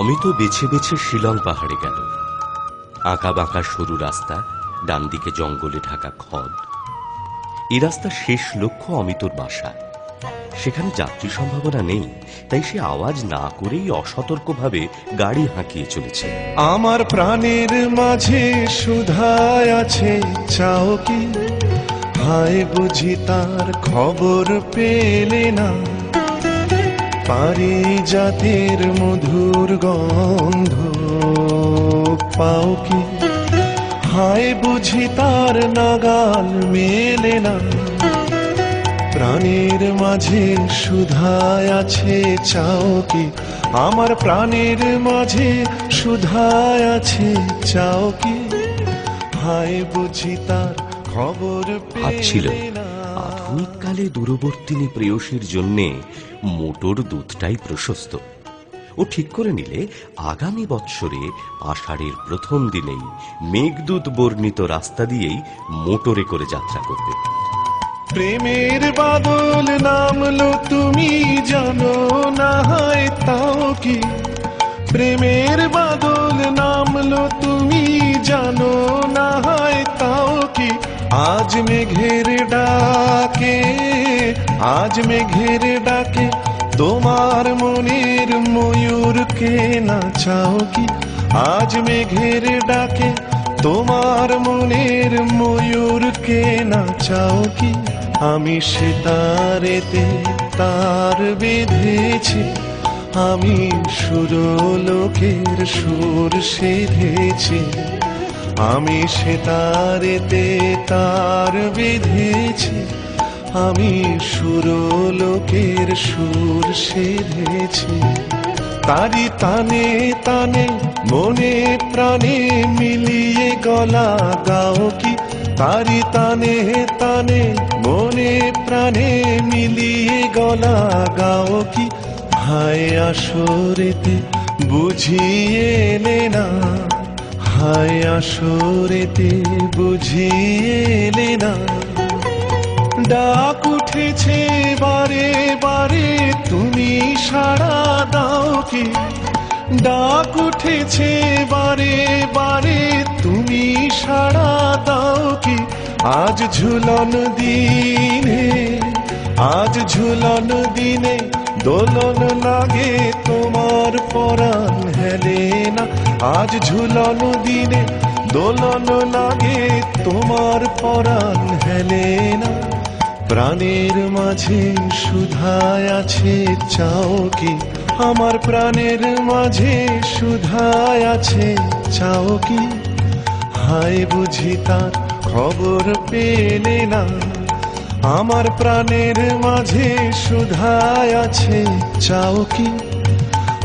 অমিত বেছে বেছে শিলং পাহাড়ে গেল। আঁকা বাঁকা সরু রাস্তা, ডান দিকে জঙ্গলে ঢাকা খদ। এই রাস্তার শেষ লক্ষ্য অমিতর বাসা। সেখানে যাত্রী সম্ভাবনা নেই, তাই সে আওয়াজ না করেই অসতর্কভাবে গাড়ি হাঁকিয়ে চলেছে। আমার প্রাণের মাঝে সুধায় আছে, চাও কি? হায় বুঝি তার খবর পেলে না, পারিজাতের মধুর গন্ধ পাও কি? হায় বুঝি তার নাগাল মেলে না, প্রাণের মাঝে সুধায় আছে, চাও কি? আমার প্রাণের মাঝে সুধায় আছে, চাও কি? হায় বুঝি তার খবর ভাবছিল পেলে না। আধুনিক কালে দূরবর্তিনী প্রেয়সীর জন্যে মোটর দুধটাই প্রশস্ত। ও ঠিক করে নিলে আগামী বৎসরে আষাঢ়ের প্রথম দিনেই মেঘদূত বর্ণিত রাস্তা দিয়েই মোটরে করে যাত্রা করবে। প্রেমের বাদল নামলো, তুমি জানো না হয় তাও কি? প্রেমের বাদল নামলো, তুমি জানো না হয় তাও কি? আজ মেঘের ডাকে, আজ মেঘের ডাকে তোমার মনের ময়ূরকে নাচাও কি? আজ মেঘের ডাকে তোমার মনের ময়ূরকে নাচাও কি? আমি সে তারেতে তার বেঁধেছি, আমি সুরলোকের সুর সেধেছি। আমি সে তারেতে তার বেঁধেছি, আমি সুরলোকের সুর সেধেছি। তারি তানে তানে মনে প্রাণে মিলিয়ে গলা গাও কি? তারি তানে তানে মনে প্রাণে মিলিয়ে গলা গাও কি? হায় আসরেতে বুঝিয়ে এলে না, হায় আসরেতে বুঝিয়ে এলে না। ডাক উঠেছে বারে বারে, তুমি সাড়া দাও কি? ডাক উঠেছে বারে বারে, তুমি সাড়া দাও কি? আজ ঝুলন দিনে, আজ ঝুলন দিনে দোলন লাগে তোমার পরাণ হেলে না। আজ ঝুলন দিনে দোলন লাগে তোমার পরাণ হেলে না। প্রাণের মাঝে সুধায় আছে, চাও কি? আমার প্রাণের মাঝে সুধায় আছে, চাও কি? হায় বুঝি তার খবর পেলে না, আমার প্রাণের মাঝে সুধায় আছে, চাও কি?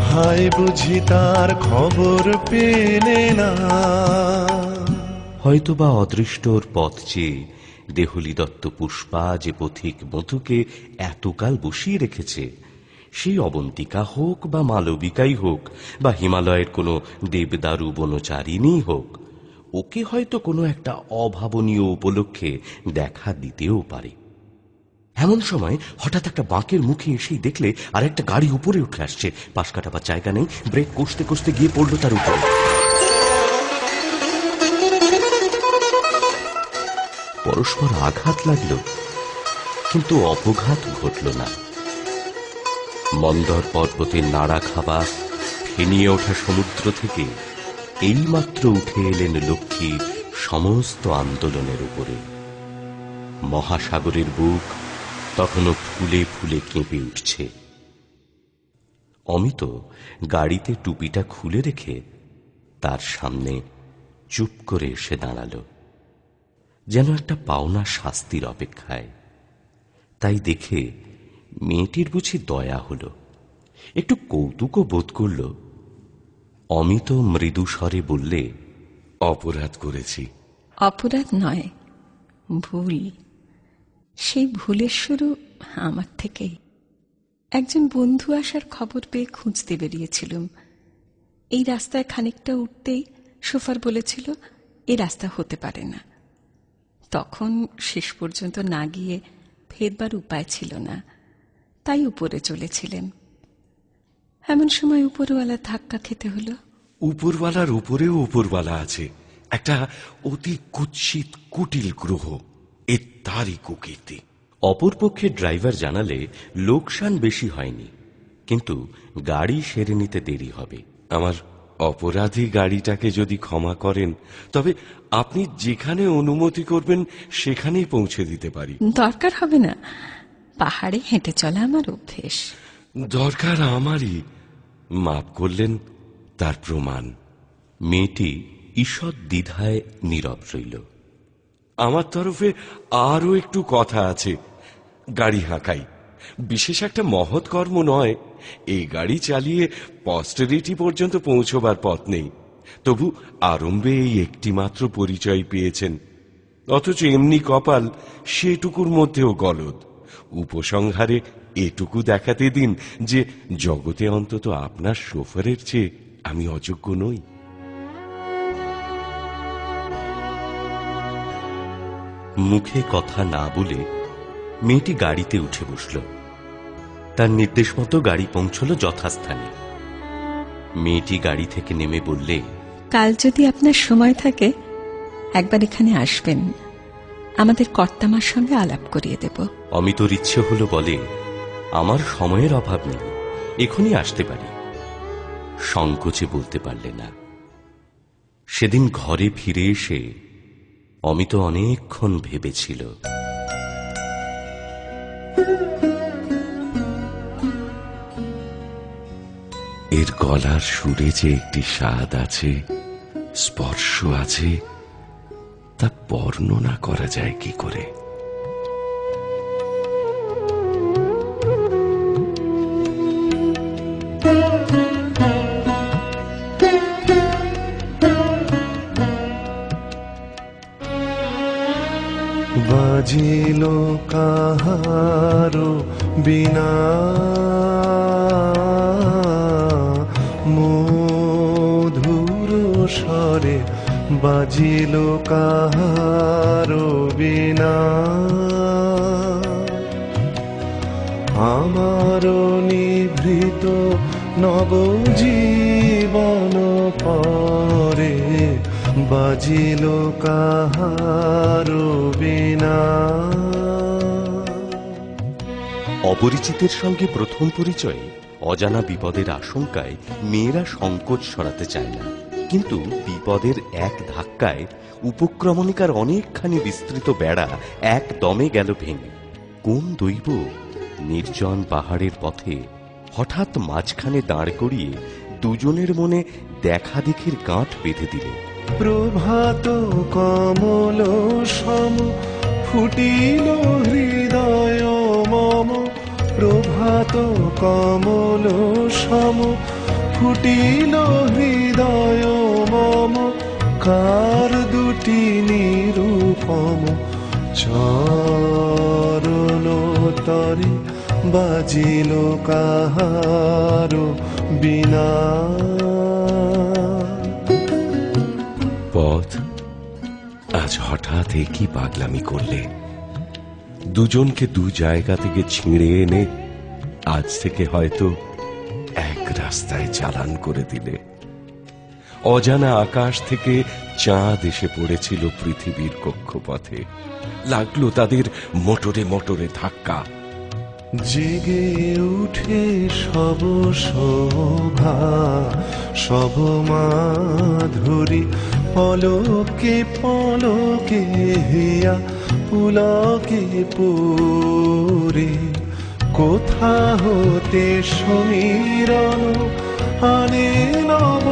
হায় বুঝি তার খবর পেলে না। হয়তোবা অদৃষ্টর পথ চেয়ে দেহলী দত্ত পুষ্পা যে পথিক মধুকে এতকাল বসিয়ে রেখেছে, সেই অবন্তিকা হোক বা মালবিকাই হোক বা হিমালয়ের কোনো দেবদারু বনচারিণী হোক, ওকে হয়তো কোনো একটা অভাবনীয় উপলক্ষে দেখা দিতেও পারে। এমন সময় হঠাৎ একটা বাঁকের মুখে এসেই দেখলে আর একটা গাড়ি উপরে উঠে আসছে। পাশ কাটাবার জায়গা নেই, ব্রেক কষতে কষতে গিয়ে পড়লো তার উপরে। পরস্পর আঘাত লাগলো, কিন্তু অপঘাত ঘটল না। মন্দর পর্বতের নাড়া খাবা ফেনিয়ে ওঠা সমুদ্র থেকে এইমাত্র উঠে এলেন লক্ষ্মী সমস্ত আন্দোলনের উপরে। মহাসাগরের বুক তখনও ফুলে ফুলে কেঁপে উঠছে। অমিত গাড়িতে টুপিটা খুলে রেখে তার সামনে চুপ করে এসে দাঁড়াল, যেন একটা পাওনা শাস্তির অপেক্ষায়। তাই দেখে মেয়েটির বুঝি দয়া হল, একটু কৌতুকও বোধ করল। অমিত মৃদু স্বরে বললে, অপরাধ করেছি। অপরাধ নয়, ভুল। সেই ভুলের শুরু আমার থেকেই। একজন বন্ধু আসার খবর পেয়ে খুঁজতে বেরিয়েছিলাম। এই রাস্তায় খানিকটা উঠতেই শোফার বলেছিল এই রাস্তা হতে পারে না। তখন শেষ পর্যন্ত না গিয়ে ফেরবার উপায় ছিল না, তাই উপরে চলেছিলেন। এমন সময় উপরওয়ালা ধাক্কা খেতে হলো। উপরওয়ালার উপরেও উপরওয়ালা আছে, একটা অতি কুৎসিত কুটিল গ্রহ, তারই কুকীর্তি। অপরপক্ষে ড্রাইভার জানালে লোকসান বেশি হয়নি, কিন্তু গাড়ি সেরে নিতে দেরি হবে। আমার অপরাধী গাড়িটাকে যদি ক্ষমা করেন, তবে আপনি যেখানে অনুমতি করবেন সেখানেই পৌঁছে দিতে পারি। দরকার হবে না, পাহাড়ে হেঁটে চলা আমার অভ্যেস। দরকার আমারই, মাপ করলেন তার প্রমাণ। মেয়েটি ঈষৎ দ্বিধায় নীরব রইল। আমার তরফে আরো একটু কথা আছে। গাড়ি হাঁকাই বিশেষ একটা মহৎ কর্ম নয়, এই গাড়ি চালিয়ে পস্টেরিটি পর্যন্ত পৌঁছবার পথ নেই, তবু আরম্ভে এই একটি মাত্র পরিচয় পেয়েছেন, অথচ এমনি কপাল সেটুকুর মধ্যেও গলদ। উপসংহারে এটুকু দেখাতে দিন যে জগতে অন্তত আপনার শোফারের চেয়ে আমি অযোগ্য নই। মুখে কথা না বলে মেয়েটি গাড়িতে উঠে বসল। তার নির্দেশ মতো গাড়ি পৌঁছল যথাস্থানে। মেয়েটি গাড়ি থেকে নেমে বললে, কাল যদি আপনার সময় থাকে একবার এখানে আসবেন, আমাদের কর্তামার সঙ্গে আলাপ করিয়ে দেব। অমিতর ইচ্ছে হলো বলে, আমার সময়ের অভাব নেই, এখনই আসতে পারি। সংকোচে বলতে পারলে না। সেদিন ঘরে ফিরে এসে অমিত অনেকক্ষণ ভেবেছিল। এর গলার সুরে যে একটি স্বাদ আছে, স্পর্শ আছে, তা বর্ণনা করা যায় কি করে? বাজিল কাহারো বিনা, মধুর স্বরে বাজিল কাহারো বিনা, আমার নিভৃত নবজীবন পরে বাজিল কাহারো বিনা। অপরিচিতের সঙ্গে প্রথম পরিচয়ে অজানা বিপদের আশঙ্কায় মেয়েরা সংকোচ সরাতে চায় না, কিন্তু বিপদের এক ধাক্কায় উপক্রমণিকার অনেকখানি বিস্তৃত বেড়া একদমে গেল ভেঙে। কোন দৈব নির্জন পাহাড়ের পথে হঠাৎ মাঝখানে দাঁড় করিয়ে দুজনের মনে দেখা দেখির গাঁট বেঁধে দিলে। প্রভাত কমল সম ফুটিল হৃদয় মম, প্রভাত কমল সম ফুটিল হৃদয় মম, কার দুটি নিরূপম চরণ তরে বাজিল কাহারো বিনা। পথ আজ হঠাৎ একই পাগলামি করলে, দুজনকে দু জায়গা থেকে ছিঁড়ে এনে আজ থেকে হয়তো এক রাস্তায় চালান করে দিলে। অজানা আকাশ থেকে চাঁদ এসে পড়েছিল পৃথিবীর কক্ষপথে, লাগলো তাদের মোটরে মোটরে ধাক্কা। জেগে উঠে সব শোভা সব মাধুরী, পলকে পলকে হিয়া পুলকে পুরে, কোথা হতে সমীরণ আনে নব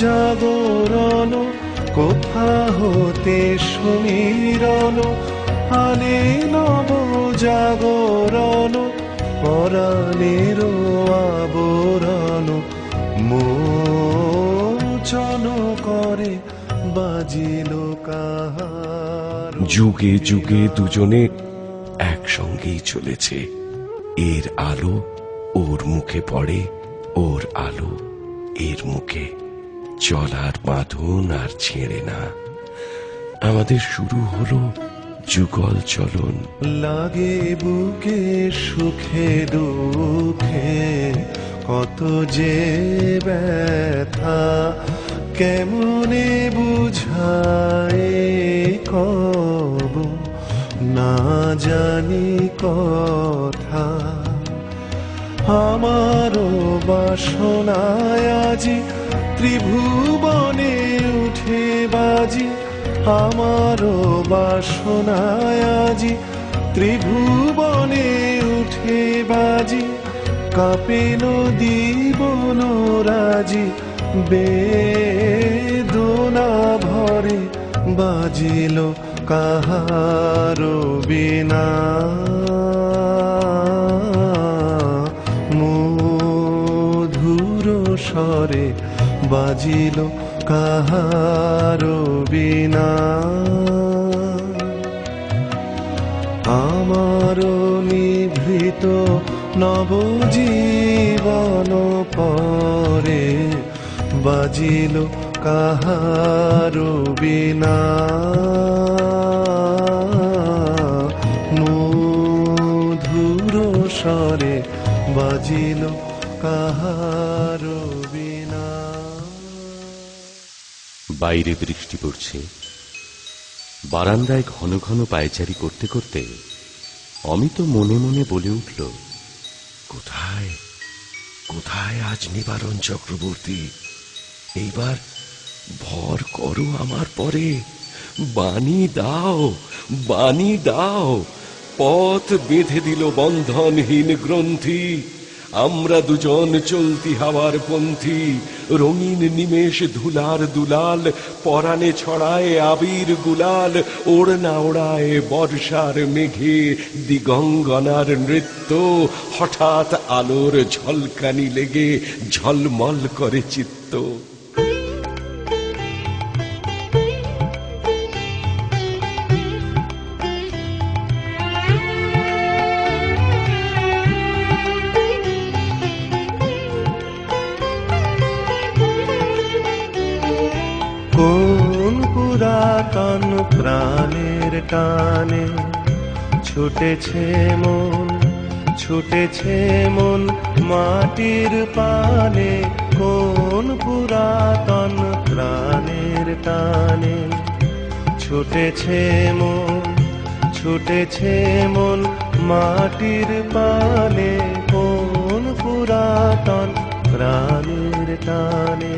জাগরণ, কোথা হতে সমীরণ আনে নব জাগরণ, পরাণের আবরণ মোচন করে বাজিল কাহার। যুগে যুগে দুজনে একসঙ্গেই চলেছে, এর আলো ওর মুখে পড়ে, ওর আলো এর মুখে, চলার বাঁধন আর ছেড়ে না। আমাদের শুরু হলো যুগল চলন। লাগে বুকে সুখে দুঃখে কত যে ব্যথা কেমনে বুঝায় কব না জানি কথা। আমারও বাসনায় আজি ত্রিভুবনে উঠে বাজি, আমারও বাসনায় আজি ত্রিভুবনে উঠে বাজি। কাঁপে নদী বনরাজি বেদনা ভরে, বাজিল কাহারো বিনা মধুর স্বরে, বাজিল কাহারো বিনা। আমারও নিভৃত নবজীবন পরে, বাজিল কাহারো বিনা মধুর স্বরে, বাজিল কাহারো বিনা। বাইরে বৃষ্টি পড়ছে। বারান্দায় ঘন ঘন পায়চারি করতে করতে অমিত মনে মনে বলে উঠল, কোথায় কোথায় আজ নিবারণ চক্রবর্তী? এইবার ভর করো আমার পরে, বাণী দাও, বাণী দাও। পথ বেঁধে দিল বন্ধনহীন গ্রন্থি, আমরা দুজন চলতি হাওয়ার পন্থী। রঙিন নিমেষ ধুলার দুলাল, পরাণে ছড়ায় আবির গুলাল। ওড়না ওড়ায় বর্ষার মেঘে দিগঙ্গনার নৃত্য, হঠাৎ আলোর ঝলকানি লেগে ঝলমল করে চিত্ত। কোন পুরাতন প্রাণের টানে ছুটেছে মন, ছুটেছে মন মাটির পানে। কোন পুরাতন প্রাণের টানে ছুটেছে মন, ছুটেছে মন মাটির পানে। কোন পুরাতন প্রাণের টানে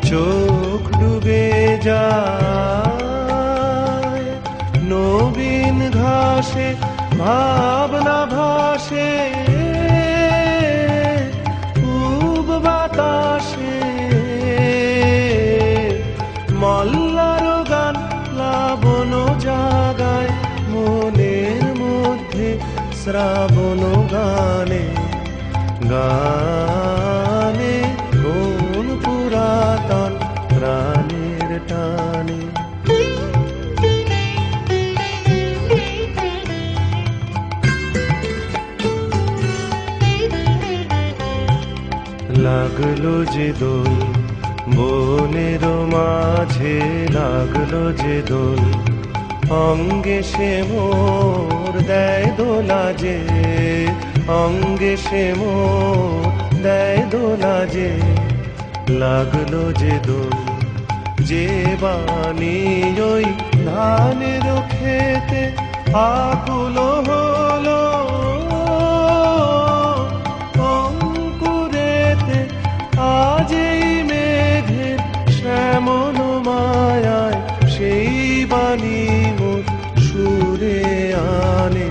চোখ ডুবে যায় নবীন ঘাসে, ভাবনা ভাসে পূব বাতাসে। মল্লার গান লাবণ জাগায় মনের মধ্যে, শ্রাবণ গানে গানে। কোন পুরাতন প্রাণের টানে লাগলো যে দোল বনের মাঝে, লাগলো যে দোল অঙ্গে সে মোর দেয় দোলা যে, অঙ্গে সে মোর দেয় দোলা যে। লাগলো যে দোল যে বাণী ওই ধানের খেতে আকুল হলো অঙ্কুরেতে। আজ এই মেঘের শ্যামল মায়ায় সেই বাণী মোর সুরে আনে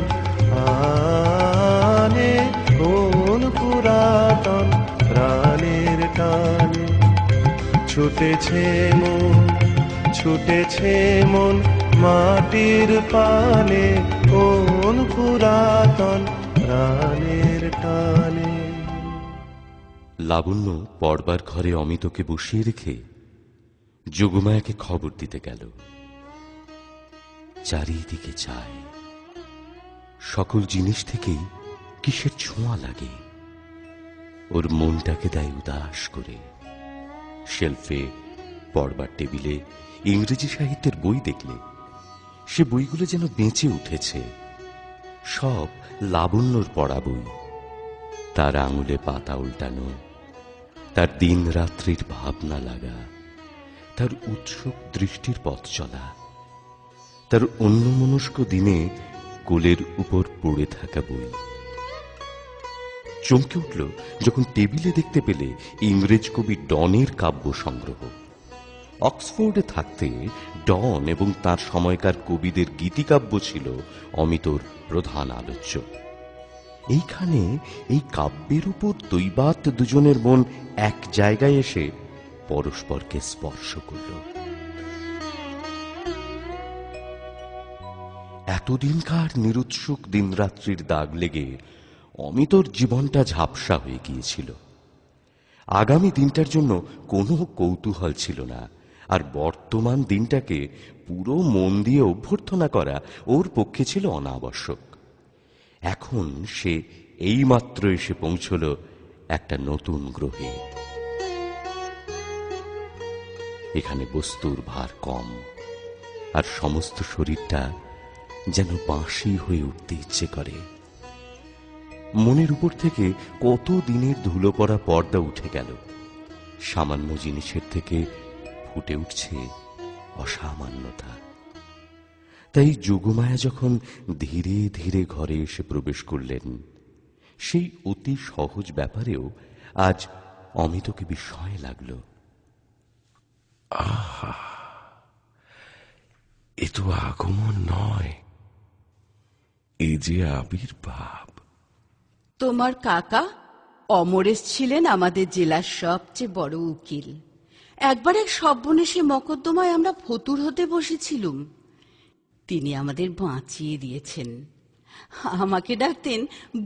আনে। কোন পুরাতন প্রাণের টানে ছুটেছে মন, ছুটেছে মন মাটির পানে। কোন পুরাতন প্রাণের টানে। লাবণ্য পড়বার ঘরে অমিতকে বসিয়ে রেখে যোগমায়াকে খবর দিতে গেল। চারিদিকে চায়, সকল জিনিস থেকেই কিসের ছোঁয়া লাগে। ওর মনটাকে দেয় উদাস করে। শেলফে পড়বার টেবিলে ইংরেজি সাহিত্যের বই দেখলে সে বইগুলো যেন বেঁচে উঠেছে। সব লাবণ্যর পড়া বই। তার আঙুলে পাতা উল্টানো, তার দিন রাত্রির ভাবনা লাগা, তার উৎসুক দৃষ্টির পথ চলা, তার অন্যমনস্ক দিনে কোলের উপর পড়ে থাকা বই। চমকে উঠল যখন টেবিলে দেখতে পেলে ইংরেজ কবি ডনের কাব্য সংগ্রহ। অক্সফোর্ডে থাকতে ডন এবং তার সময়কার কবিদের গীতিকাব্য ছিল অমিতর প্রধান আলোচ্য। এইখানে এই কাব্যের উপর দৈবাত দুজনের মন এক জায়গায় এসে পরস্পরকে স্পর্শ করল। এতদিনকার নিরুৎসুক দিনরাত্রির দাগ লেগে অমিতর জীবনটা ঝাপসা হয়ে গিয়েছিল। আগামী দিনটার জন্য কোনো কৌতূহল ছিল না, আর বর্তমান দিনটাকে পুরো মন দিয়ে অভ্যর্থনা করা ওর পক্ষে ছিল অনাবশ্যক। এখন সে এইমাত্র এসে পৌঁছল একটা নতুন গ্রহে। এখানে বস্তুর ভার কম, আর সমস্ত শরীরটা যেন বাঁশি হয়ে উঠতে ইচ্ছে করে। মনের উপর থেকে কত দিনের ধুলো পড়া পর্দা উঠে গেল। সামান্য জিনিসের থেকে ফুটে উঠছে অসামান্যতা। তাই যোগমায়া যখন ধীরে ধীরে ঘরে এসে প্রবেশ করলেন, সেই অতি সহজ ব্যাপারেও আজ অমিতকে বিস্ময় লাগল। আহা, এ তো আগমন নয়, এ যে আবির্ভাব। তোমার কাকা অমরেশ ছিলেন আমাদের জেলার সবচেয়ে বড় উকিল। একবার এক সর্বনেশে মকদ্দমায় আমরা ফতুর হতে বসেছিলুম। তিনি আমাদের বাঁচিয়ে দিয়েছেন। আমাকে ডাকতেন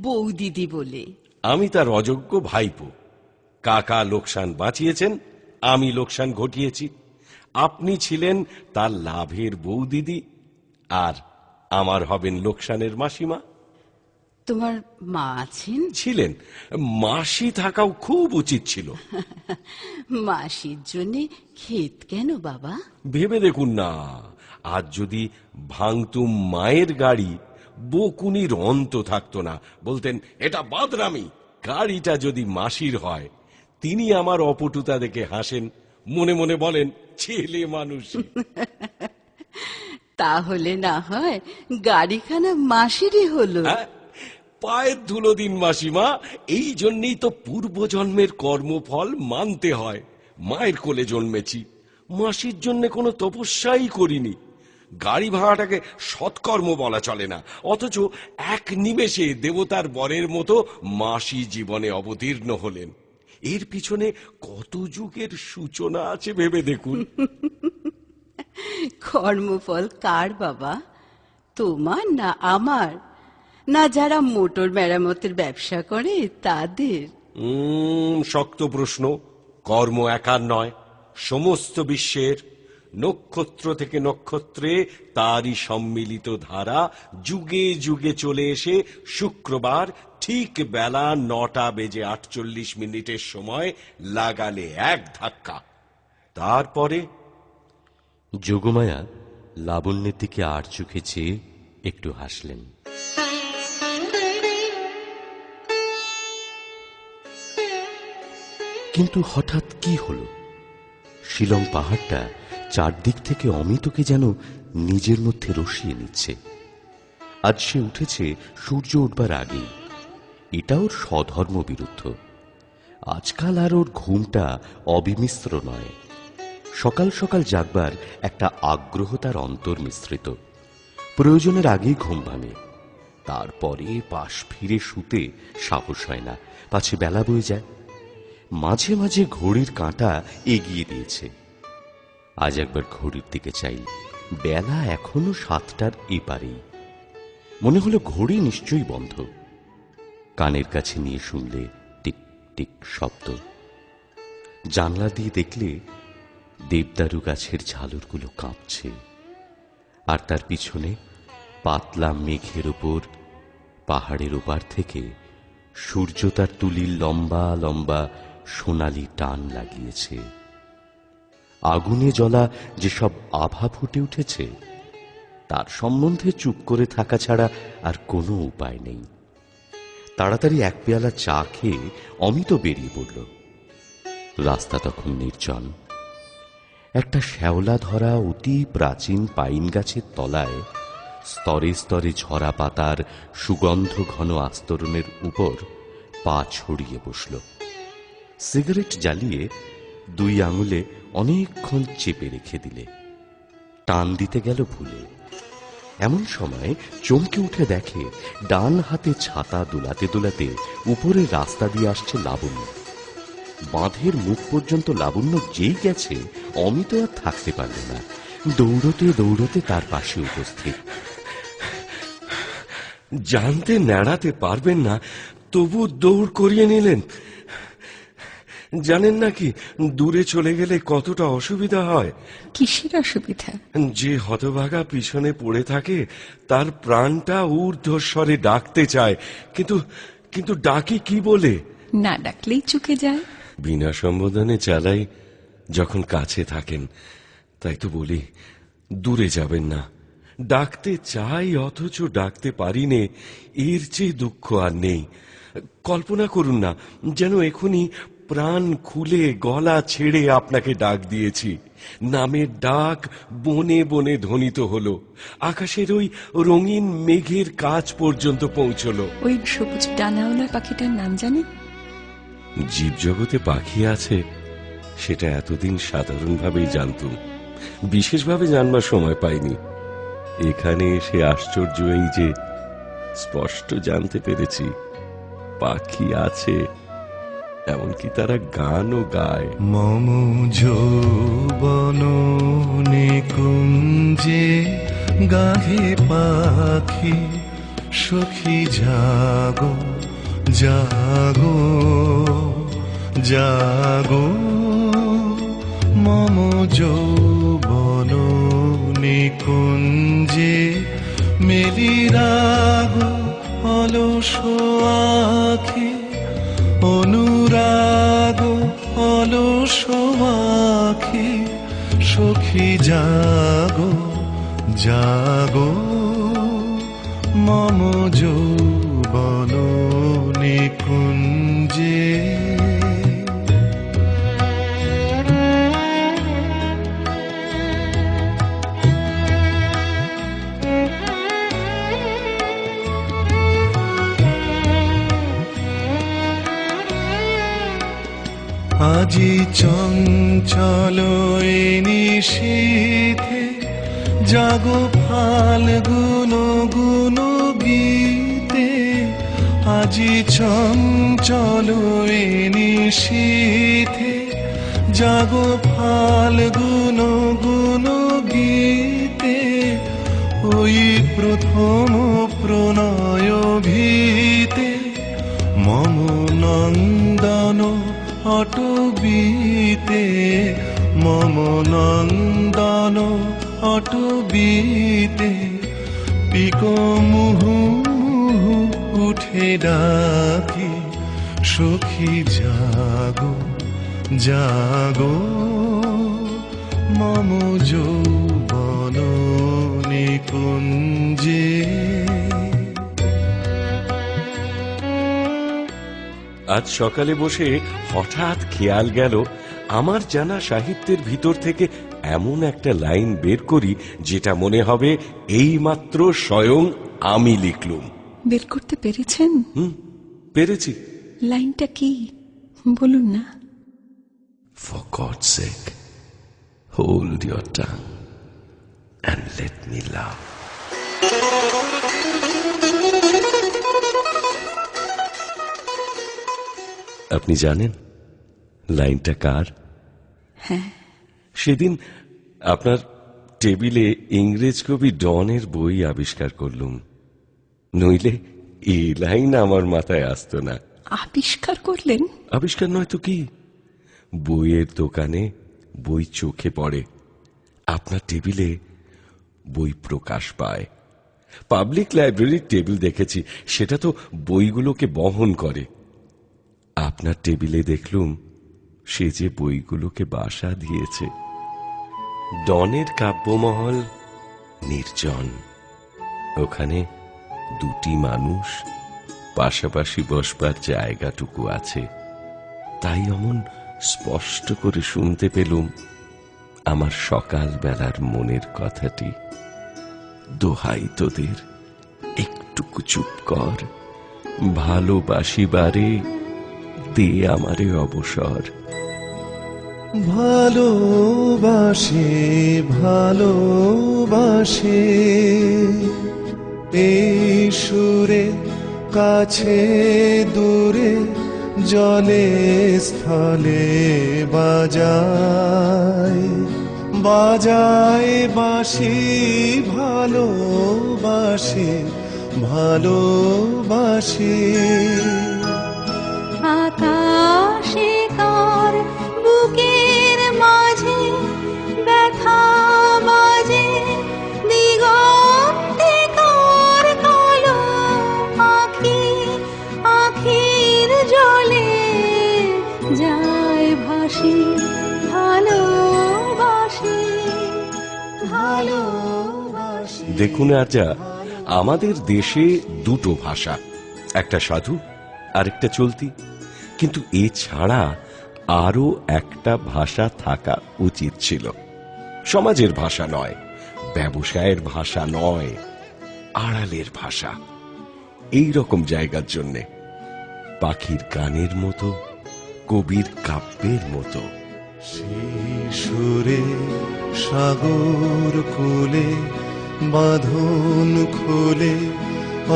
বৌদিদি বলে। আমি তার অযোগ্য ভাইপো। কাকা লোকসান বাঁচিয়েছেন, আমি লোকসান ঘটিয়েছি। আপনি ছিলেন তার লাভের বৌদিদি, আর আমার হবেন লোকসানের মাসিমা। তোমার মা আছেন? ছিলেন। মাসি থাকাও খুব উচিত ছিল। মাসির জন্যে ক্ষেত কেন বাবা? ভেবে দেখুন না, আজ যদি ভাঙতুম মায়ের গাড়ি, বকুনির অন্ত থাকতো না। বলতেন এটা বাদরামি। গাড়িটা যদি মাসির হয়, তিনি আমার অপটুতা দেখে হাসেন, মনে মনে বলেন ছেলে মানুষ। তাহলে না হয় গাড়িখানা মাসিরই হলো। পায়ের ধুলো দিন মাসিমা। এই জন্যই তো পূর্বজন্মের কর্মফল মানতে হয়। মায়ের কোলে জন্মেছি, মাসির জন্য কোনো তপস্যাই করিনি। গাড়ি ভাঙাটাকে সৎকর্ম বলা চলে না, অথচ এক নিমেষে দেবতার বরের মতো মাসি জীবনে অবতীর্ণ হলেন। এর পিছনে কত যুগের সূচনা আছে ভেবে দেখুন। কর্মফল কার বাবা? তোমার না আমার? না যারা মোটর মেরামতের ব্যবসা করে তাদের? শক্ত প্রশ্ন। কর্ম একার নয়, সমস্ত বিশ্বের। নক্ষত্র থেকে নক্ষত্রে তারই সম্মিলিত ধারা যুগে যুগে চলে এসে শুক্রবার ঠিক বেলা 9:48 সময় লাগালে এক ধাক্কা। তারপরে যোগমায়া লাবণ্যের দিকে আর চোখে চেয়ে একটু হাসলেন। কিন্তু হঠাৎ কি হল? শিলং পাহাড়টা চারদিক থেকে অমিতকে যেন নিজের মধ্যে রসিয়ে নিচ্ছে। আজ সে উঠেছে সূর্য উঠবার আগেই। এটা ওর স্বধর্ম বিরুদ্ধ। আজকাল আর ওর ঘুমটা অবিমিশ্র নয়। সকাল সকাল জাগবার একটা আগ্রহ তার অন্তর্মিশ্রিত। প্রয়োজনের আগেই ঘুম ভাঙে, তারপরে পাশ ফিরে শুতে সাহস হয় না, পাছে বেলা বয়ে যায়। মাঝে মাঝে ঘড়ির কাঁটা এগিয়ে দিয়েছে। আজ একবার ঘড়ির দিকে চাই, বেলা এখনো 7টার এপারেই। মনে হলো ঘড়ি নিশ্চয়ই বন্ধ। কানের কাছে নিয়ে শুনলে টিক টিক শব্দ। জানলা দিয়ে দেখলে দেবদারু গাছের ঝালরগুলো কাঁপছে, আর তার পিছনে পাতলা মেঘের ওপর পাহাড়ের ওপার থেকে সূর্য তার তুলির লম্বা লম্বা সোনালি টান লাগিয়েছে। আগুনে জ্বলা যেসব আভা ফুটে উঠেছে, তার সম্বন্ধে চুপ করে থাকা ছাড়া আর কোনো উপায় নেই। তাড়াতাড়ি এক পেয়ালা চা খেয়ে অমিত বেরিয়ে পড়ল। রাস্তা তখন নির্জন। একটা শ্যাওলা ধরা অতি প্রাচীন পাইন গাছের তলায় স্তরে স্তরে ঝরা পাতার সুগন্ধ ঘন আস্তরণের উপর পা ছড়িয়ে বসল। সিগারেট জ্বালিয়ে 2 আঙুলে অনেকক্ষণ চেপে রেখে দিলে। টান দিতে গেল ভুলে। এমন সময় চমকে উঠে দেখে ডান হাতে ছাতা দোলাতে দোলাতে উপরে রাস্তা দিয়ে আসছে লাবণ্য। বাঁধের মুখ পর্যন্ত লাবণ্য যেই গেছে, অমিত আর থাকতে পারল না। দৌড়তে দৌড়তে তার পাশে উপস্থিত। জানতে নাড়াতে পারবেন না, তবু দৌড় করিয়ে নিলেন। জানেন নাকি দূরে চলে গেলে কতটা অসুবিধা হয়? কিসের অসুবিধা? যে হতভাগা পিছনে পড়ে থাকে তার প্রাণটা ঊর্ধ্বস্বরে ডাকতে চায়, কিন্তু ডাকে কি বলে? না ডাকলেই চুকে যায়। বিনা সম্বোধনে চালাই যখন কাছে থাকেন। তাই তো বলি, দূরে যাবেন না। ডাকতে চাই অথচ ডাকতে পারি নে, এর চেয়ে দুঃখ আর নেই। কল্পনা করুন না, যেন এখনই প্রাণ খুলে গলা ছেড়ে আপনাকে ডাক দিয়েছি। নামের ডাক বনে বনে ধ্বনিত হলো, আকাশের ওই রঙিন মেঘের কাছ পর্যন্ত পৌঁছলো। ওই সবুজ ডানাওয়ালা পাখিটার নাম জানেন? জীবজগতে পাখি আছে সেটা এতদিন সাধারণভাবেই জানতুম, বিশেষভাবে জানবার সময় পাইনি। এখানে এসে আশ্চর্য এই যে স্পষ্ট জানতে পেরেছি পাখি আছে, এমনকি তারা গানও গায়। মম যৌবন নিকুঞ্জে গাহে পাখি, সখী জাগো জাগো জাগো। মম যৌবন নিকুঞ্জে মেলি রাগ অলস আখি, অনুরাগ অলস আখি, সখী জাগো জাগো। মম যৌবন নিকুঞ্জে। আজি চঞ্চল নিশীথে জাগো ফাল্গুন গুণ গীতে। আজি চঞ্চল নিশীথে জাগো ফাল্গুন গুণ গীতে। ওই প্রথম প্রণয় ভীতে মম নন্দন অটবীতে। মম নন্দন অটবীতে পিক মুহু মুহু উঠে ডাকি, সখী জাগো জাগো। মম যৌবন নিকুঞ্জে। আজ সকালে বসে হঠাৎ খেয়াল গেল আমার জানা সাহিত্যের ভিতর থেকে এমন একটা লাইন বের করি যেটা মনে হবে এইমাত্র স্বয়ং আমি লিখলুম। বের করতে পেরেছেন? পেরেছি। লাইনটা কি বলুন না। For God's sake, hold your tongue and let me love. আপনি জানেন লাইনটা কার? হ্যাঁ। সেদিন আপনার টেবিলে ইংরেজ কবি ডনের বই আবিষ্কার করলুম, নইলে এই লাইন আমার মাথায় আসতো না। আবিষ্কার করলেন? আবিষ্কার নয় তো কি, বইয়ের দোকানে বই চোখে পড়ে, আপনার টেবিলে বই প্রকাশ পায়। পাবলিক লাইব্রেরির টেবিল দেখেছি, সেটা তো বইগুলোকে বহন করে। আপনার টেবিলে দেখলুম সে যে বইগুলোকে বাসা দিয়েছে। ডনের কাব্যমহল নির্জন। ওখানে দুটি মানুষ পাশাপাশি বসবার জায়গাটুকু আছে। তাই অমন স্পষ্ট করে শুনতে পেলুম আমার সকাল বেলার মনের কথাটি। দোহাই তোদের, একটুকু চুপ কর, ভালোবাসিবারে দে আমারে অবসর। ভালোবাসে ভালোবাসে এই সুরে, কাছে দূরে জলে স্থলে বাজায় বাজায় বাঁশি। ভালোবাসে ভালোবাসে আকাশে কার বুকের মাঝে ব্যথা বাজে, দিগন্তে কার কালো আঁখি, আঁখির জলে যায় ভাসি। ভালোবাসি ভালোবাসি। দেখুন আজা, আমাদের দেশে দুটো ভাষা, একটা সাধু আর একটা চলতি। কিন্তু এছাড়া আরো একটা ভাষা থাকা উচিত ছিল। সমাজের ভাষা নয়, ব্যবসায়ের ভাষা নয়, আড়ালের ভাষা। এই রকম জায়গার জন্যে পাখির গানের মতো, কবির কাব্যের মতো। সেই সুরে সাগর কোলে বাঁধন খোলে,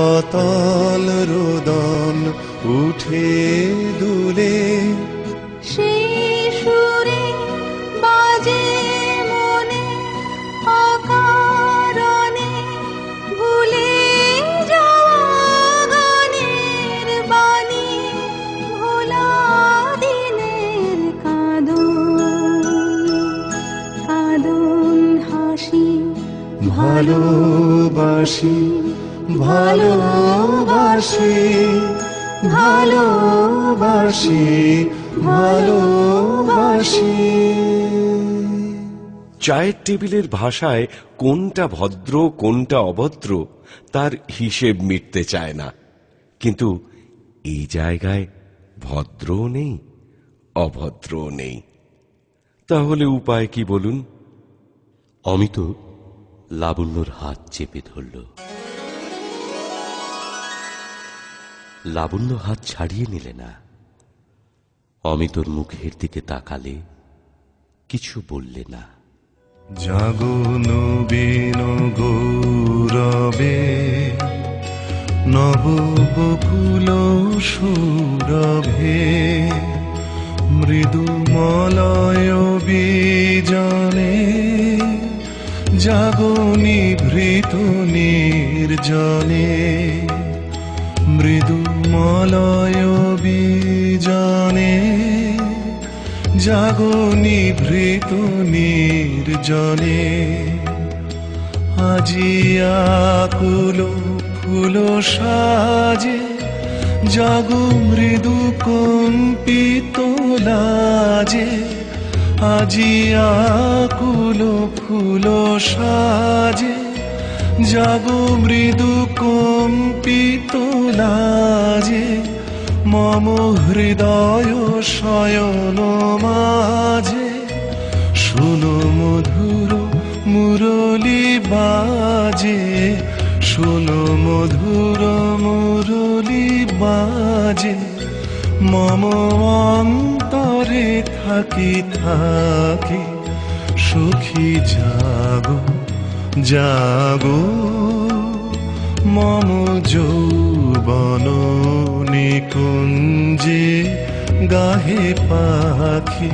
অতল রোদন উঠে দুলে। সেই সুরে বাজে মনে অকারণে, ভুলে যাওয়া গানের বাণী, ভোলা দিনের কাঁদন কাঁদন হাসি। ভালোবাসি ভালোবাসি ভালোবাসি ভালোবাসি। চায়ের টেবিলের ভাষায় কোনটা ভদ্র কোনটা অভদ্র তার হিসেব মিটতে চায় না। কিন্তু এই জায়গায় ভদ্রও নেই, অভদ্রও নেই। তাহলে উপায় কি বলুন? অমিত লাবণ্যর হাত চেপে ধরল। লাবণ্য হাত ছাড়িয়ে নিলে না। অমিতর মুখের দিকে তাকালে, কিছু বললে না। জাগো নবীন গৌরবে, নব বকুল সুরভে, মৃদু মলয় বীজনে, জাগো নিভৃত নির্জনে। মৃদু মলয় বীজনে, জাগো নিভৃত নির্জনে। আজি আকুল ফুল সাজে, জাগো মৃদু কম্পিত লাজে। আজি আকুল ফুল সাজে, জাগো মৃদু কম্পিত লাজে। মম হৃদয় শয়ন মাঝে, শোনো মধুর মুরলী বাজে। শোনো মধুর মুরলী বাজে। মম অন্তরে থাকি থাকি, সুখী জাগো জাগো। মম যৌবন নিকুঞ্জে, গাহে পাখি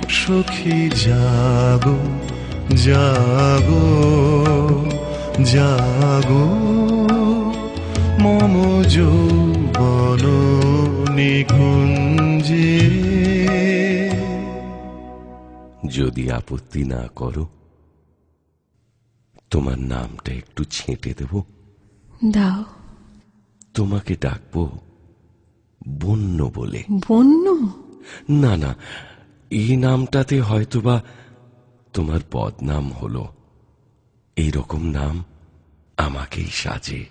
সুখী জাগো জাগো জাগো। মম যৌবন নিকুঞ্জে। যদি আপত্তি না করো, তোমার নামটা একটু ছেঁটে দেব। দাও। তোমাকে ডাকবো বন্য বলে। বন্য? না না, এই নামটাতে হয়তোবা তোমার বদনাম হলো। এইরকম নাম আমাকেই সাজে।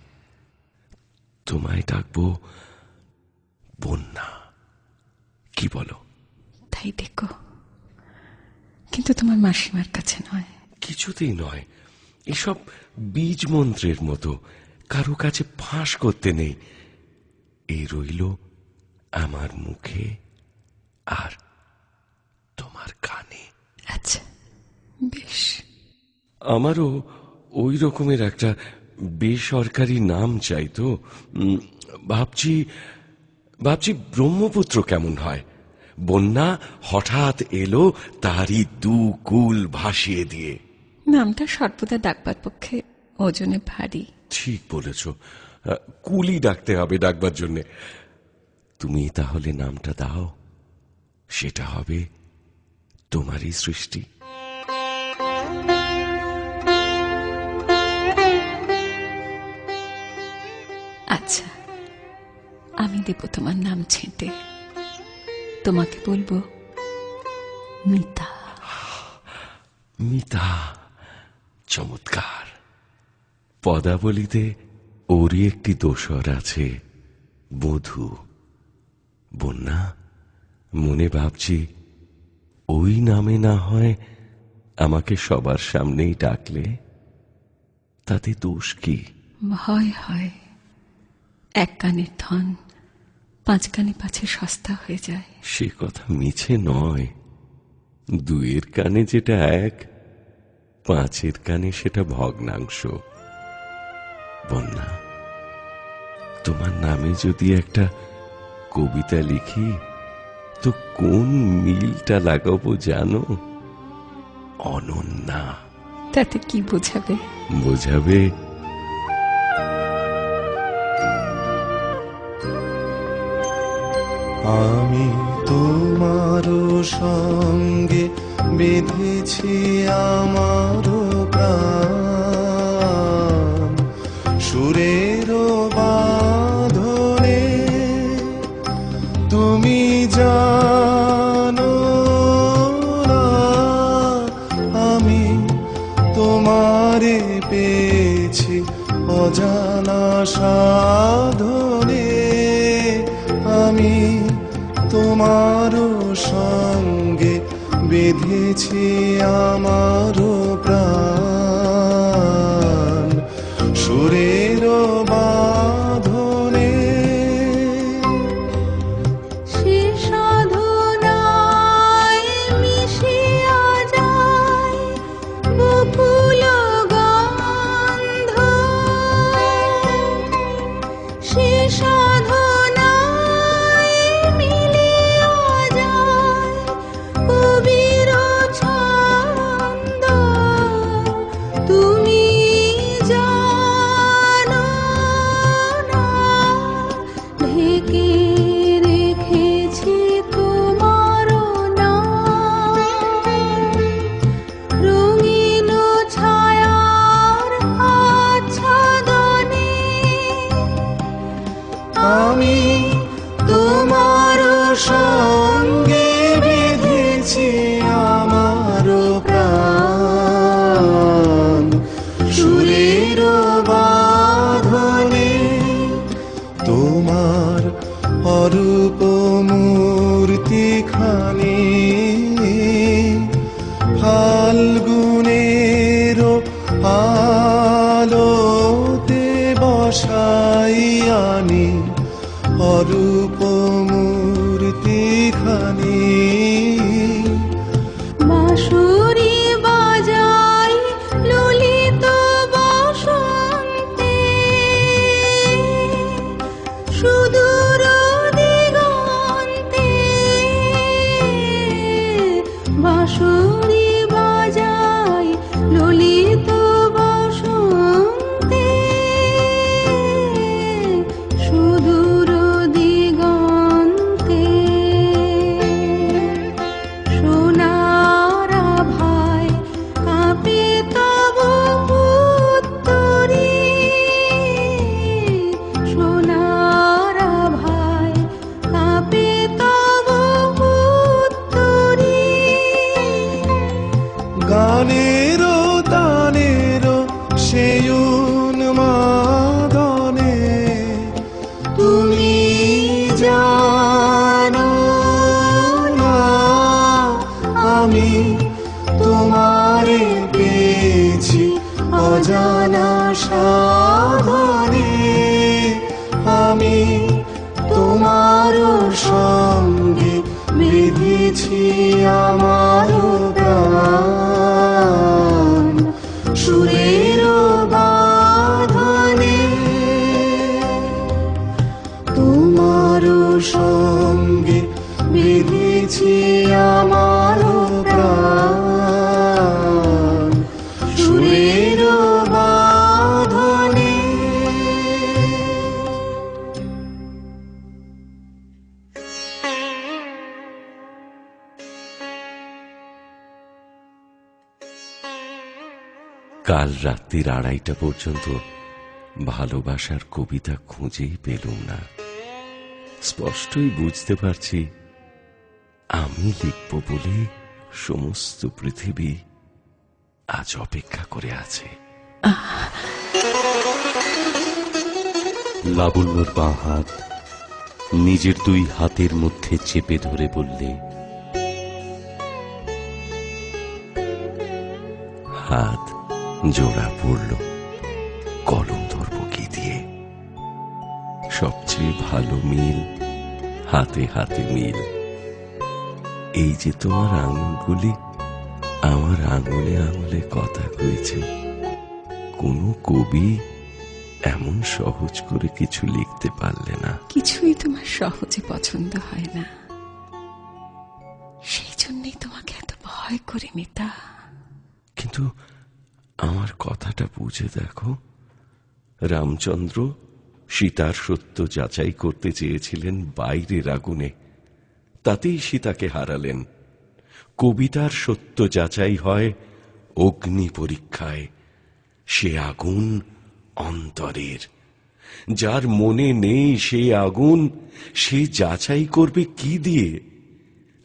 তোমায় ডাকবো বন্যা, কি বলো? তাই দেখো, কিন্তু তোমার মাসিমার কাছে নয়। কিছুতেই নয়। এসব বীজ মন্ত্রের মতো, কারো কাছে ফাঁস করতে নেই। এই রইল আমার মুখে আর তোমার কানে। আচ্ছা, বেশ। আমারও ওই রকমের একটা বেসরকারি নাম চাই তো। ভাবছি ব্রহ্মপুত্র কেমন হয়? বন্যা হঠাৎ এলো তারই দু কুল ভাসিয়ে দিয়ে। নামটা সর্বদা ডাকবার পক্ষে ওজনে ভারী। ঠিক বলেছ, কুলি ডাকতে হবে ডাকবার জন্যে। তুমি তাহলে নামটা দাও, সেটা হবে তোমারই সৃষ্টি। আচ্ছা, আমি দেব তোমার নাম ছেঁটে। তোমাকে বলবো মিতা। মিতা, চমৎকার। পদাবলিতে ওরই একটি দোসর আছে, বধূ। বন্যা, মনে ভাবছি ওই নামে না হয় আমাকে সবার সামনেই ডাকলে, তাতে দোষ কি? ভয় হয় এক কানের ধন 5 কানে পাছে সস্তা হয়ে যায়। সে কথা মিছে নয়। 2 কানে যেটা 1, 5 কানে সেটা ভগ্নাংশ। বন্যা, তোমার নামে যদি একটা কবিতা লিখি তো কোন মিলটা লাগাবো জানো? অনন্যা। তাতে কি বোঝাবে? বোঝাবে আমি তোমারও সঙ্গে বেঁধেছি আমারও প্রাণ, সুরেরও বাঁধনে। তুমি জানো না আমি তোমারে পেয়েছি অজানা সাধনে। আমি তোমারও সঙ্গে বেঁধেছি আমারও প্রাণ, সুরেরও বাঁধনে। সে সাধনায় মিশিয়া যায় বকুল গন্ধ, সে সাধনায় মিলিয়া যায় কবির ছন্দ। অজানা সাধনে আমি তোমার সঙ্গে বেঁধেছি আমার প্রাণ সুরের বাঁধনে তোমার সঙ্গে বেঁধেছি আমার প্রাণ সুরের বাঁধনে। কাল রাত্রির 2:30 পর্যন্ত ভালোবাসার কবিতা খুঁজেই পেলুম না। স্পষ্টই বুঝতে পারছি আমি লিখব বলে সমস্ত পৃথিবী আজ অপেক্ষা করে আছে। লাবণ্যর বাঁ হাত নিজের 2 হাতের মধ্যে চেপে ধরে বললে, হাত জোড়া পড়ল, কলম ধরব কি দিয়ে? সবচেয়ে ভালো মিল হাতে হাতে মিল। এই যে তোমার আঙুলগুলি আমার আঙুলে আঙুলে কথা কইছে। কোন কবি এমন সহজ করে কিছু লিখতে পারলে না। কিছুই তোমার সহজে পছন্দ হয় না, সেই জন্যই তোমাকে এত ভয় করে মিতা। কিন্তু আমার কথাটা বুঝে দেখো, রামচন্দ্র সীতার সত্য যাচাই করতে চেয়েছিলেন বাইরের আগুনে, তাতেই সীতাকে হারালেন। কবিতার সত্য যাচাই হয় অগ্নি পরীক্ষায়, সে আগুন অন্তরের। যার মনে নেই সে আগুন, সে যাচাই করবে কি দিয়ে?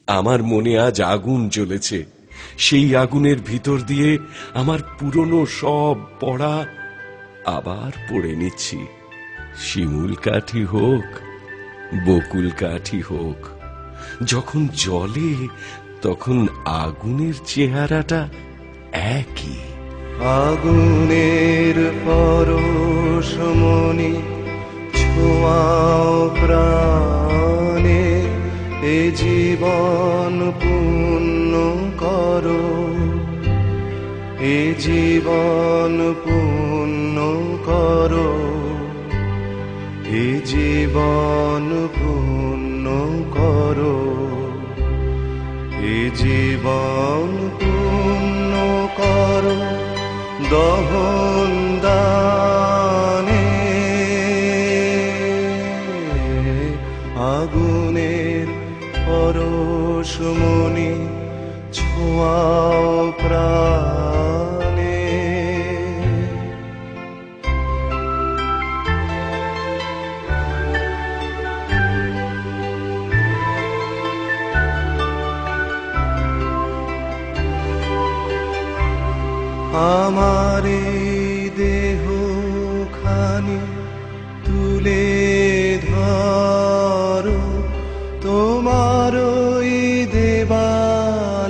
আমার মনে আজ আগুন জ্বলেছে, সেই আগুনের ভিতর দিয়ে আমার পুরনো সব পড়া আবার পড়ে নিচ্ছি। শিমুল কাঠি হোক, বকুল কাঠি হোক, যখন জ্বলে তখন আগুনের চেহারাটা একই। আগুনের পরশমণি ছোঁয়াও প্রাণে, এ জীবন পূর্ণ করো, এ জীবন পূর্ণ করো, এ জীবন পূর্ণ করো, এ জীবন পূর্ণ করো দহন দানে। আগুনের পরশমণি ছোঁয়াও প্রাণে। আমার দেহ খানি তুলে ধরো, তোমার দেবালয়ের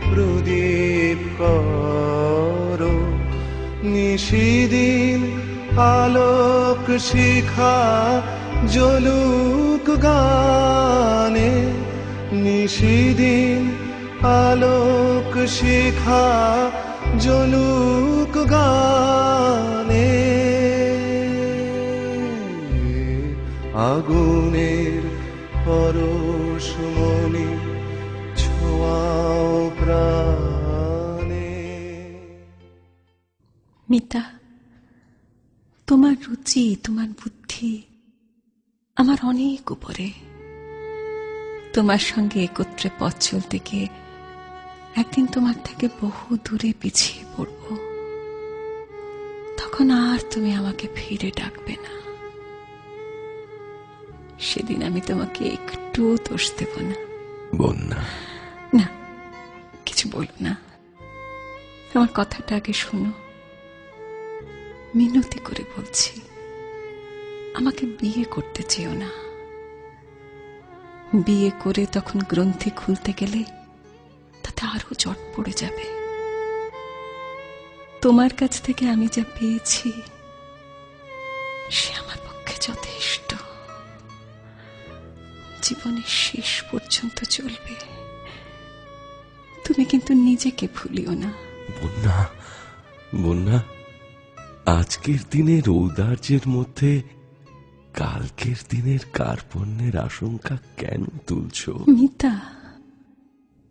প্রদীপ করো। নিশিদিন আলোক শিখা জ্বলুক গানে, নিশিদিন আলোক শিখা জ্বলুক গানে। আগুনের পরশমণি ছোঁয়াও প্রাণে। মিতা, তোমার রুচি, তোমার বুদ্ধি আমার অনেক উপরে। তোমার সঙ্গে একত্রে পথ চলতে গিয়ে একদিন তোমার থেকে বহু দূরে পিছিয়ে পড়ব, তখন আর তুমি আমাকে ফিরে ডাকবে না। সেদিন আমি তোমাকে একটু দোষ দেব না। বন্যা, না, কিছু বলো না, আমার কথাটা আগে শোনো। মিনতি করে বলছি, আমাকে বিয়ে করতে চেও না। বিয়ে করে তখন গ্রন্থি খুলতে গেলে তাতে আরো জট পড়ে যাবে। তোমার কাছ থেকে আমি যা পেয়েছি সে আমার পক্ষে যথেষ্ট। জীবনের শেষ পর্যন্ত চলবে। তুমি কিন্তু নিজেকে ভুলিও না। বন্যা, বন্যা, আজকের দিনের ঔদার্যের মধ্যে কালকের দিনের কার্পণ্যের আশঙ্কা কেন তুলছ? মিতা,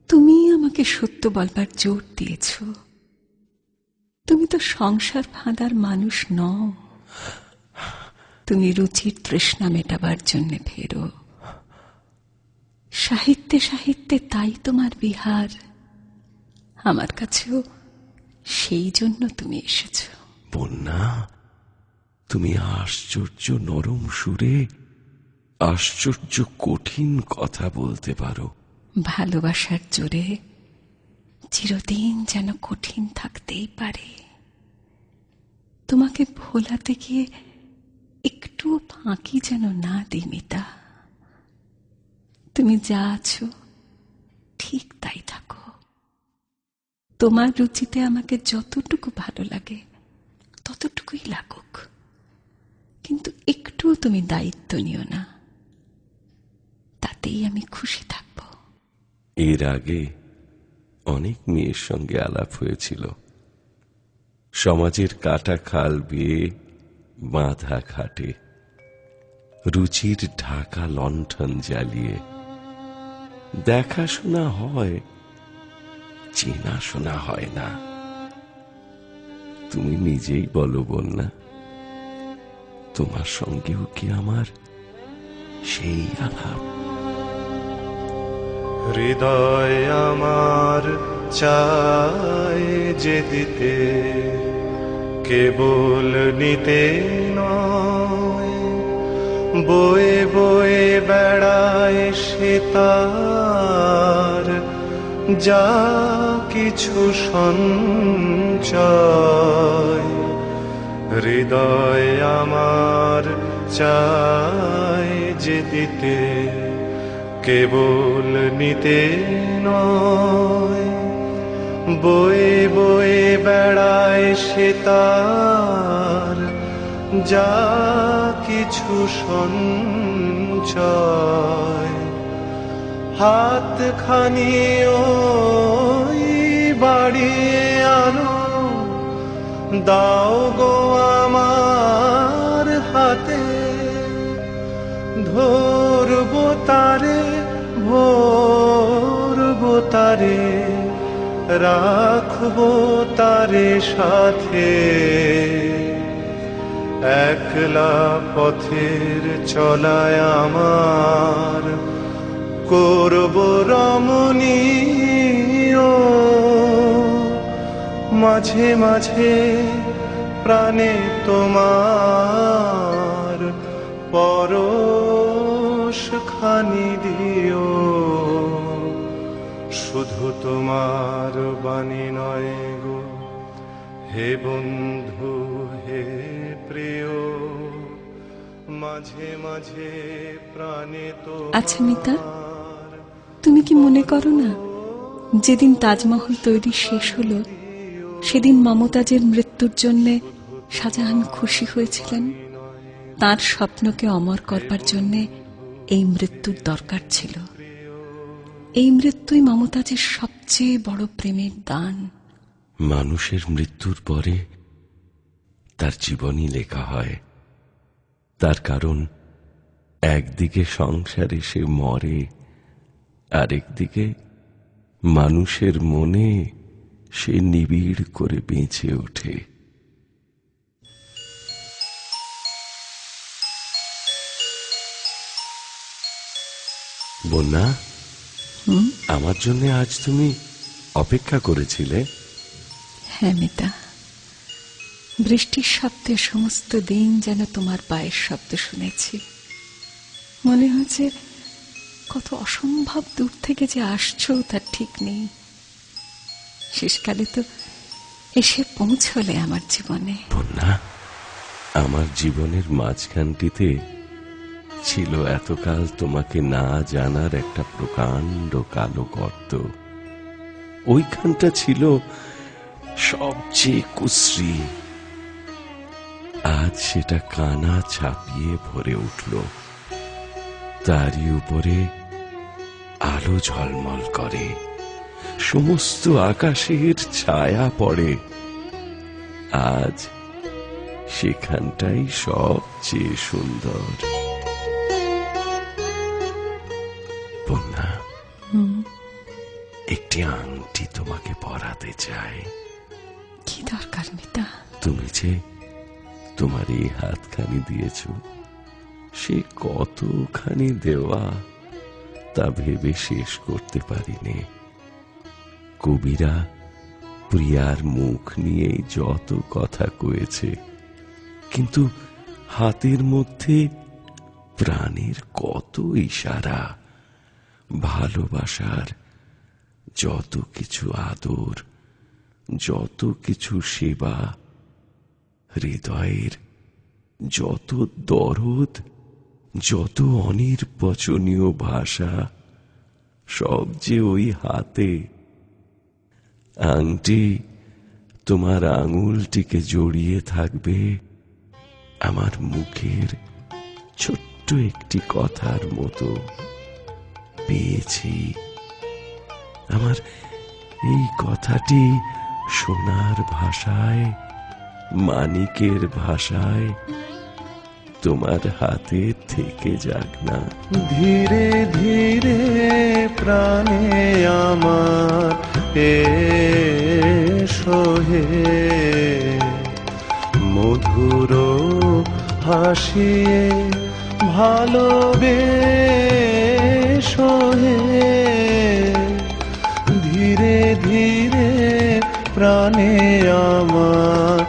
তুমি আমাকে সত্য বলবার জোর দিয়েছ। তুমি তো সংসার ফাঁদার মানুষ নও। তুমি রুচির তৃষ্ণা মেটাবার জন্য ফেরো। সাহিত্যে সাহিত্যে তাই তোমার বিহার। আমার কাছেও সেই জন্য তুমি এসেছ। বন্যা, তুমি আশ্চর্য নরম সুরে আশ্চর্য কঠিন কথা বলতে পারো। ভালোবাসার জোরে চিরদিন যেন কঠিন থাকতেই পারে। তোমাকে ভোলাতে গিয়ে একটু ফাঁকি যেন না দিই মিতা। তুমি যা আছো ঠিক তাই থাকো। তোমার রুচিতে আমাকে যতটুকু ভালো লাগে ততটুকুই লাগুক, কিন্তু একটুও তুমি দায়িত্ব নিও না, তাতেই আমি খুশি থাকব। এর আগে অনেক মেয়ের সঙ্গে আলাপ হয়েছিল, সমাজের কাটা খাল বেয়ে বাঁধা ঘাটে, রুচির ঢাকা লণ্ঠন জ্বালিয়ে। দেখাশোনা হয়, চেনাশোনা হয় না। তুমি নিজেই বলো বন্যা, তোমার সঙ্গেও কি আমার সেই আলাপ? হৃদয় আমার চায় যে দিতে, কেবল নিতে নয়। বয়ে বয়ে বেড়ায় সে তার যা কিছু সঞ্চয়। হৃদয় আমার চায় যে দিতে, কেবল নিতে নয়। বয়ে বয়ে বেড়ায় সে তার যা কিছু সঞ্চয়। হাতখানি ওই বাড়িয়ে আনো, দাও গো আমার হাতে। ধরবো তারে, ভরবো তারে, রাখবো তারে সাথে। একলা পথের চলায় আমার করবো রমণীয়। মাঝে মাঝে প্রাণে তোমার পরশ খানি দিও। শুধু তোমার বাণী নয় গো হে বন্ধু হে প্রিয়, মাঝে মাঝে প্রাণে তো। আচ্ছা মিতা, তুমি কি মনে করো না যেদিন তাজমহল তৈরি শেষ হলো সেদিন মমতাজের মৃত্যুর জন্য শাহজাহান খুশি হয়েছিলেন? তার স্বপ্নকে অমর করবার জন্য এই মৃত্যুর দরকার ছিল। এই মৃত্যুই মমতাজের সবচেয়ে বড় প্রেমের দান। মানুষের মৃত্যুর পরে তার জীবনই লেখা হয়। তার কারণ একদিকে সংসারে সে মরে, আরেকদিকে মানুষের মনে সে নিবিড় করে বেঁচে ওঠে। বন্যা, আমার জন্য আজ তুমি অপেক্ষা করেছিলে? হ্যাঁ মিতা, বৃষ্টির শব্দে সমস্ত দিন যেন তোমার পায়ের শব্দ শুনেছি। মনে হচ্ছে কত অসম্ভব দূর থেকে যে আসছো তার ঠিক নেই। শেষকালে তো এসে পৌঁছলে আমার জীবনে। বন্যা, আমার জীবনের মাঝখানটিতে ছিল এতকাল তোমাকে না জানার একটা প্রকাণ্ড কালো গর্ত। ওইখানটা ছিল সবচেয়ে কুশ্রী। আজ সেটা কানা ছাপিয়ে ভরে উঠল, তারই উপরে আলো ঝলমল করে, সমস্ত আকাশের ছায়া পড়ে। আজ সেখানটাই সবচেয়ে সুন্দর। বন্যা, একটি আংটি তোমাকে পরাতে চাই। কি দরকার মিতা? তুমি যে তোমার এই হাতখানি দিয়েছ, সে কতখানি দেওয়া তা ভেবে শেষ করতে পারিনি। কবিরা প্রিয়ার মুখ নিয়ে যত কথা কয়েছে, কিন্তু হাতের মধ্যে প্রাণের কত ইশারা, ভালোবাসার যত কিছু আদর, যত কিছু সেবা, হৃদয়ের যত দরদ, যত অনির্বচনীয় ভাষা, সব যে ওই হাতে। আংটি তোমার আঙুলটিকে জড়িয়ে থাকবে আমার মুখের ছোট্ট একটি কথার মতো। পেয়েছি, আমার এই কথাটি সোনার ভাষায়, মানিকের ভাষায় তোমার হাতে থেকে যাক না। ধীরে ধীরে প্রাণে আমার এসো হে, মধুর হাসিয়ে ভালোবেসো হে। ধীরে ধীরে প্রাণে আমার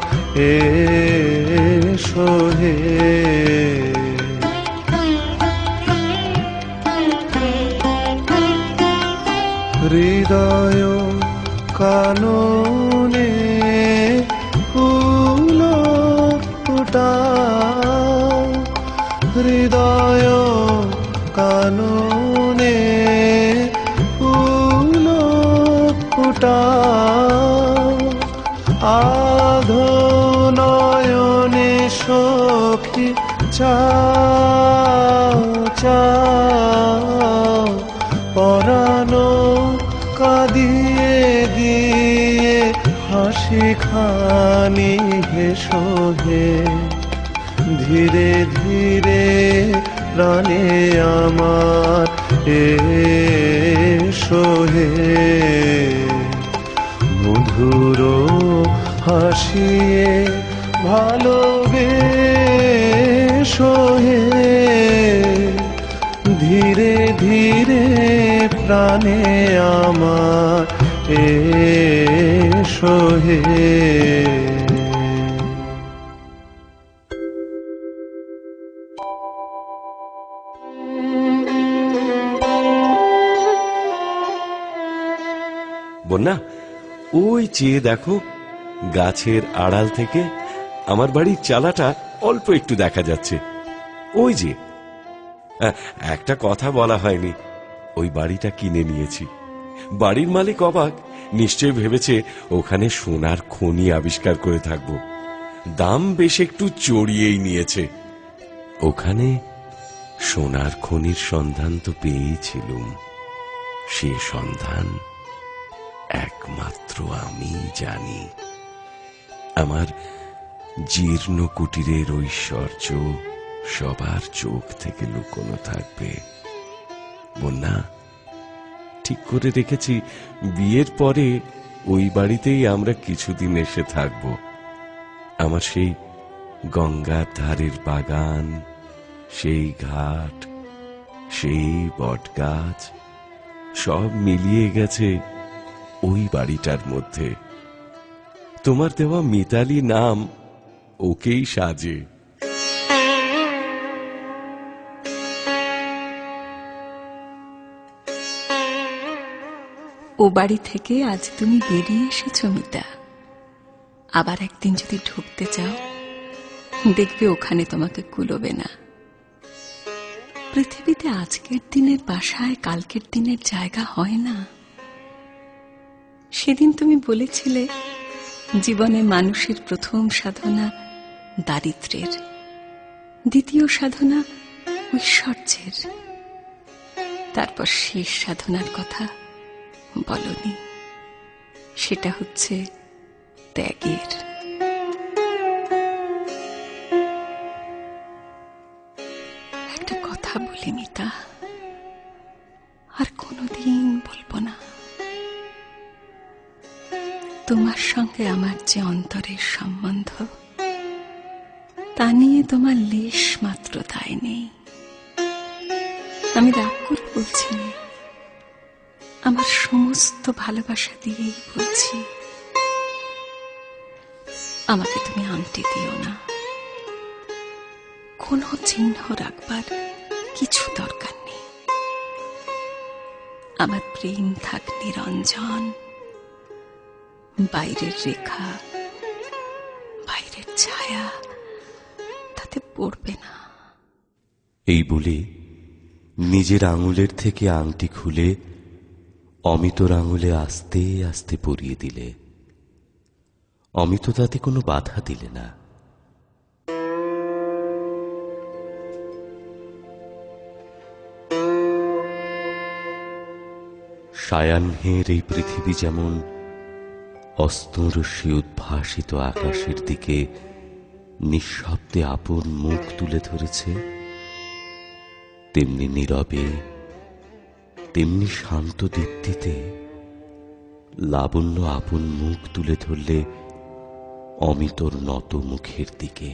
এসো হে। হৃদয় কাননে ফুল ফুটাও, হৃদয় কাননে ফুল ফুটাও। আধো নয়নে সখী চাও চাও, পরানো কাঁদিয়ে গিয়ে হাসি খানি হেসো হে। ধীরে ধীরে প্রাণে আমার এসো হে, মধুর হাসিয়ে ভালোবেসো হে। ধীরে ধীরে প্রাণে আমার এসো হে। বন্যা, ওই চেয়ে দেখো, গাছের আড়াল থেকে আমার বাড়ির চালাটা অল্প একটু দেখা যাচ্ছে। ওই যে, একটা কথা বলা হয়নি, ওই বাড়িটা কিনে নিয়েছি। বাড়ির মালিক অবাক, নিশ্চয় ভেবেছে ওখানে সোনার খনি আবিষ্কার করে থাকবো। দাম বেশ একটু চড়িয়েই নিয়েছে। ওখানে সোনার খনির সন্ধান তো পেয়েছিলুম, সে সন্ধান একমাত্র আমি জানি। আমার জীর্ণ কুটিরের ঐশ্বর্য সবার চোখ থেকে লুকোনো থাকবে। বন্যা, ঠিক করে রেখেছি বিয়ের পরে ওই বাড়িতেই আমরা কিছুদিন এসে থাকব। আমার সেই গঙ্গার ধারের বাগান, সেই ঘাট, সেই বটগাছ, সব মিলিয়ে গেছে ওই বাড়িটার মধ্যে। তোমার দেওয়া মিতালি নাম ওকেই সাজে। ও বাড়ি থেকে আজ তুমি বেরিয়ে এসেছো মিতা। আবার একদিন যদি ঢুকতে চাও, দেখবে ওখানে তোমাকে কুলোবে না। পৃথিবীতে আজকের দিনের বাসায় কালকের দিনের জায়গা হয় না। সেদিন তুমি বলেছিলে জীবনে মানুষের প্রথম সাধনা দারিদ্র্যের, দ্বিতীয় সাধনা ঐশ্বর্যের, তারপর শেষ সাধনার কথা বলনি, সেটা হচ্ছে ত্যাগের। একটা কথা বলি মিতা, আর কোনোদিন বলবো না। তোমার সঙ্গে আমার যে অন্তরের সম্বন্ধ, তা নিয়ে তোমার লেশ মাত্র দায় নেই। আমি রাগ করে বলছি না, আমার সমস্ত ভালোবাসা দিয়েই বলছি। আমাকে তুমি আংটি দিও না, কোনো চিহ্ন রাখবার কিছু দরকার নেই। আমার প্রেম থাক নিরঞ্জন, বাইরের রেখা, বাইরের ছায়া তাতে পড়বে না। এই বলে নিজের আঙুলের থেকে আংটি খুলে অমিতর আঙুলে আস্তে আস্তে পরিয়ে দিলে। অমিত তাতে কোনো বাধা দিলে না। সায়াহ্নের এই পৃথিবী যেমন অস্তরশ্মি উদ্ভাসিত আকাশের দিকে নিঃশব্দে আপন মুখ তুলে ধরেছে, তেমনি নীরবে, তেমনি শান্ত দীপ্তিতে লাবণ্য আপন মুখ তুলে ধরলে অমিতর নত মুখের দিকে।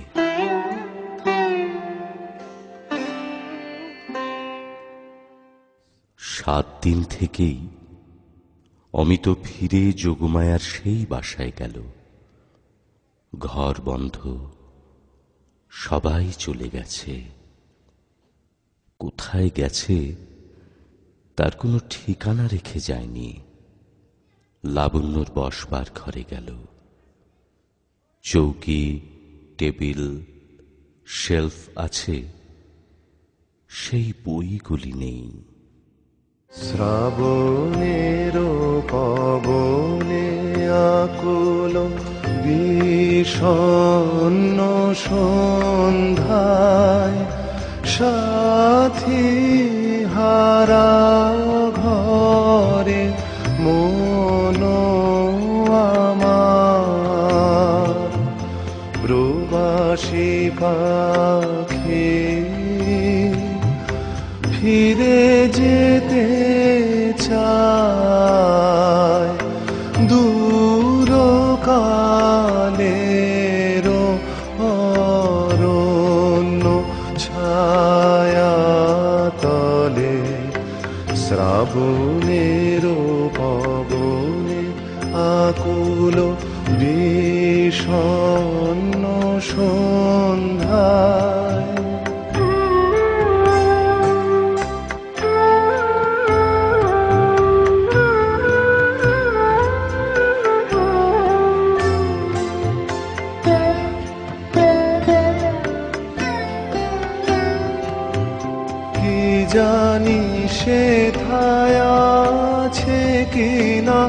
7 দিন থেকেই অমিত ফিরে যোগমায়ার সেই বাসায় গেল। ঘর বন্ধ, সবাই চলে গেছে। কোথায় গেছে তার কোনো ঠিকানা রেখে যায়নি। লাবণ্যর বসবার ঘরে গেল। চৌকি, টেবিল, শেলফ আছে, সেই বইগুলি নেই। শ্রাবণের পবনে আকুল বিষণ্ণ সন্ধ্যায় সাথী হারা ঘরে মন আমার প্রবাসী পাখি ফিরে যেতে চায় দূর কালের অরণ্য ছায়া তলে। শ্রাবণের পবনে আকুল বিষণ্ণ সন্ধ্যায় জানি সেথায় আছে কিনা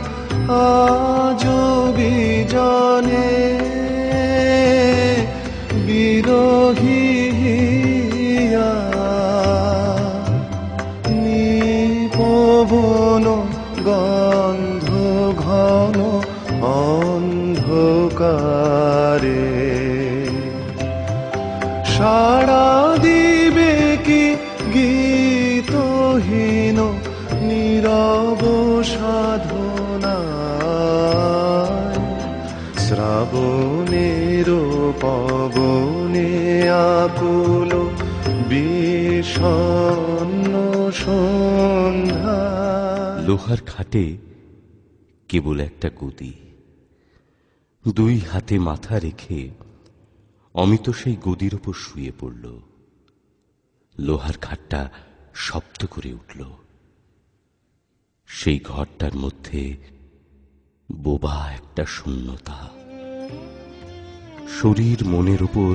আজো বিজনে বিরোহী নিপবন গন্ধ ঘন অন্ধকারে সাড়া দিবে কি গীতহীন নীরব সাধনায়। শ্রাবণের পবনে আকুল বিষণ্ণ সন্ধ্যা। লোহার খাটে কেবল একটা গদি। 2 হাতে মাথা রেখে অমিত সেই গদির উপর শুয়ে পড়ল। লোহার খাটটা শব্দ করে উঠল। সেই ঘরটার মধ্যে বোবা একটা শূন্যতা। শরীর মনের উপর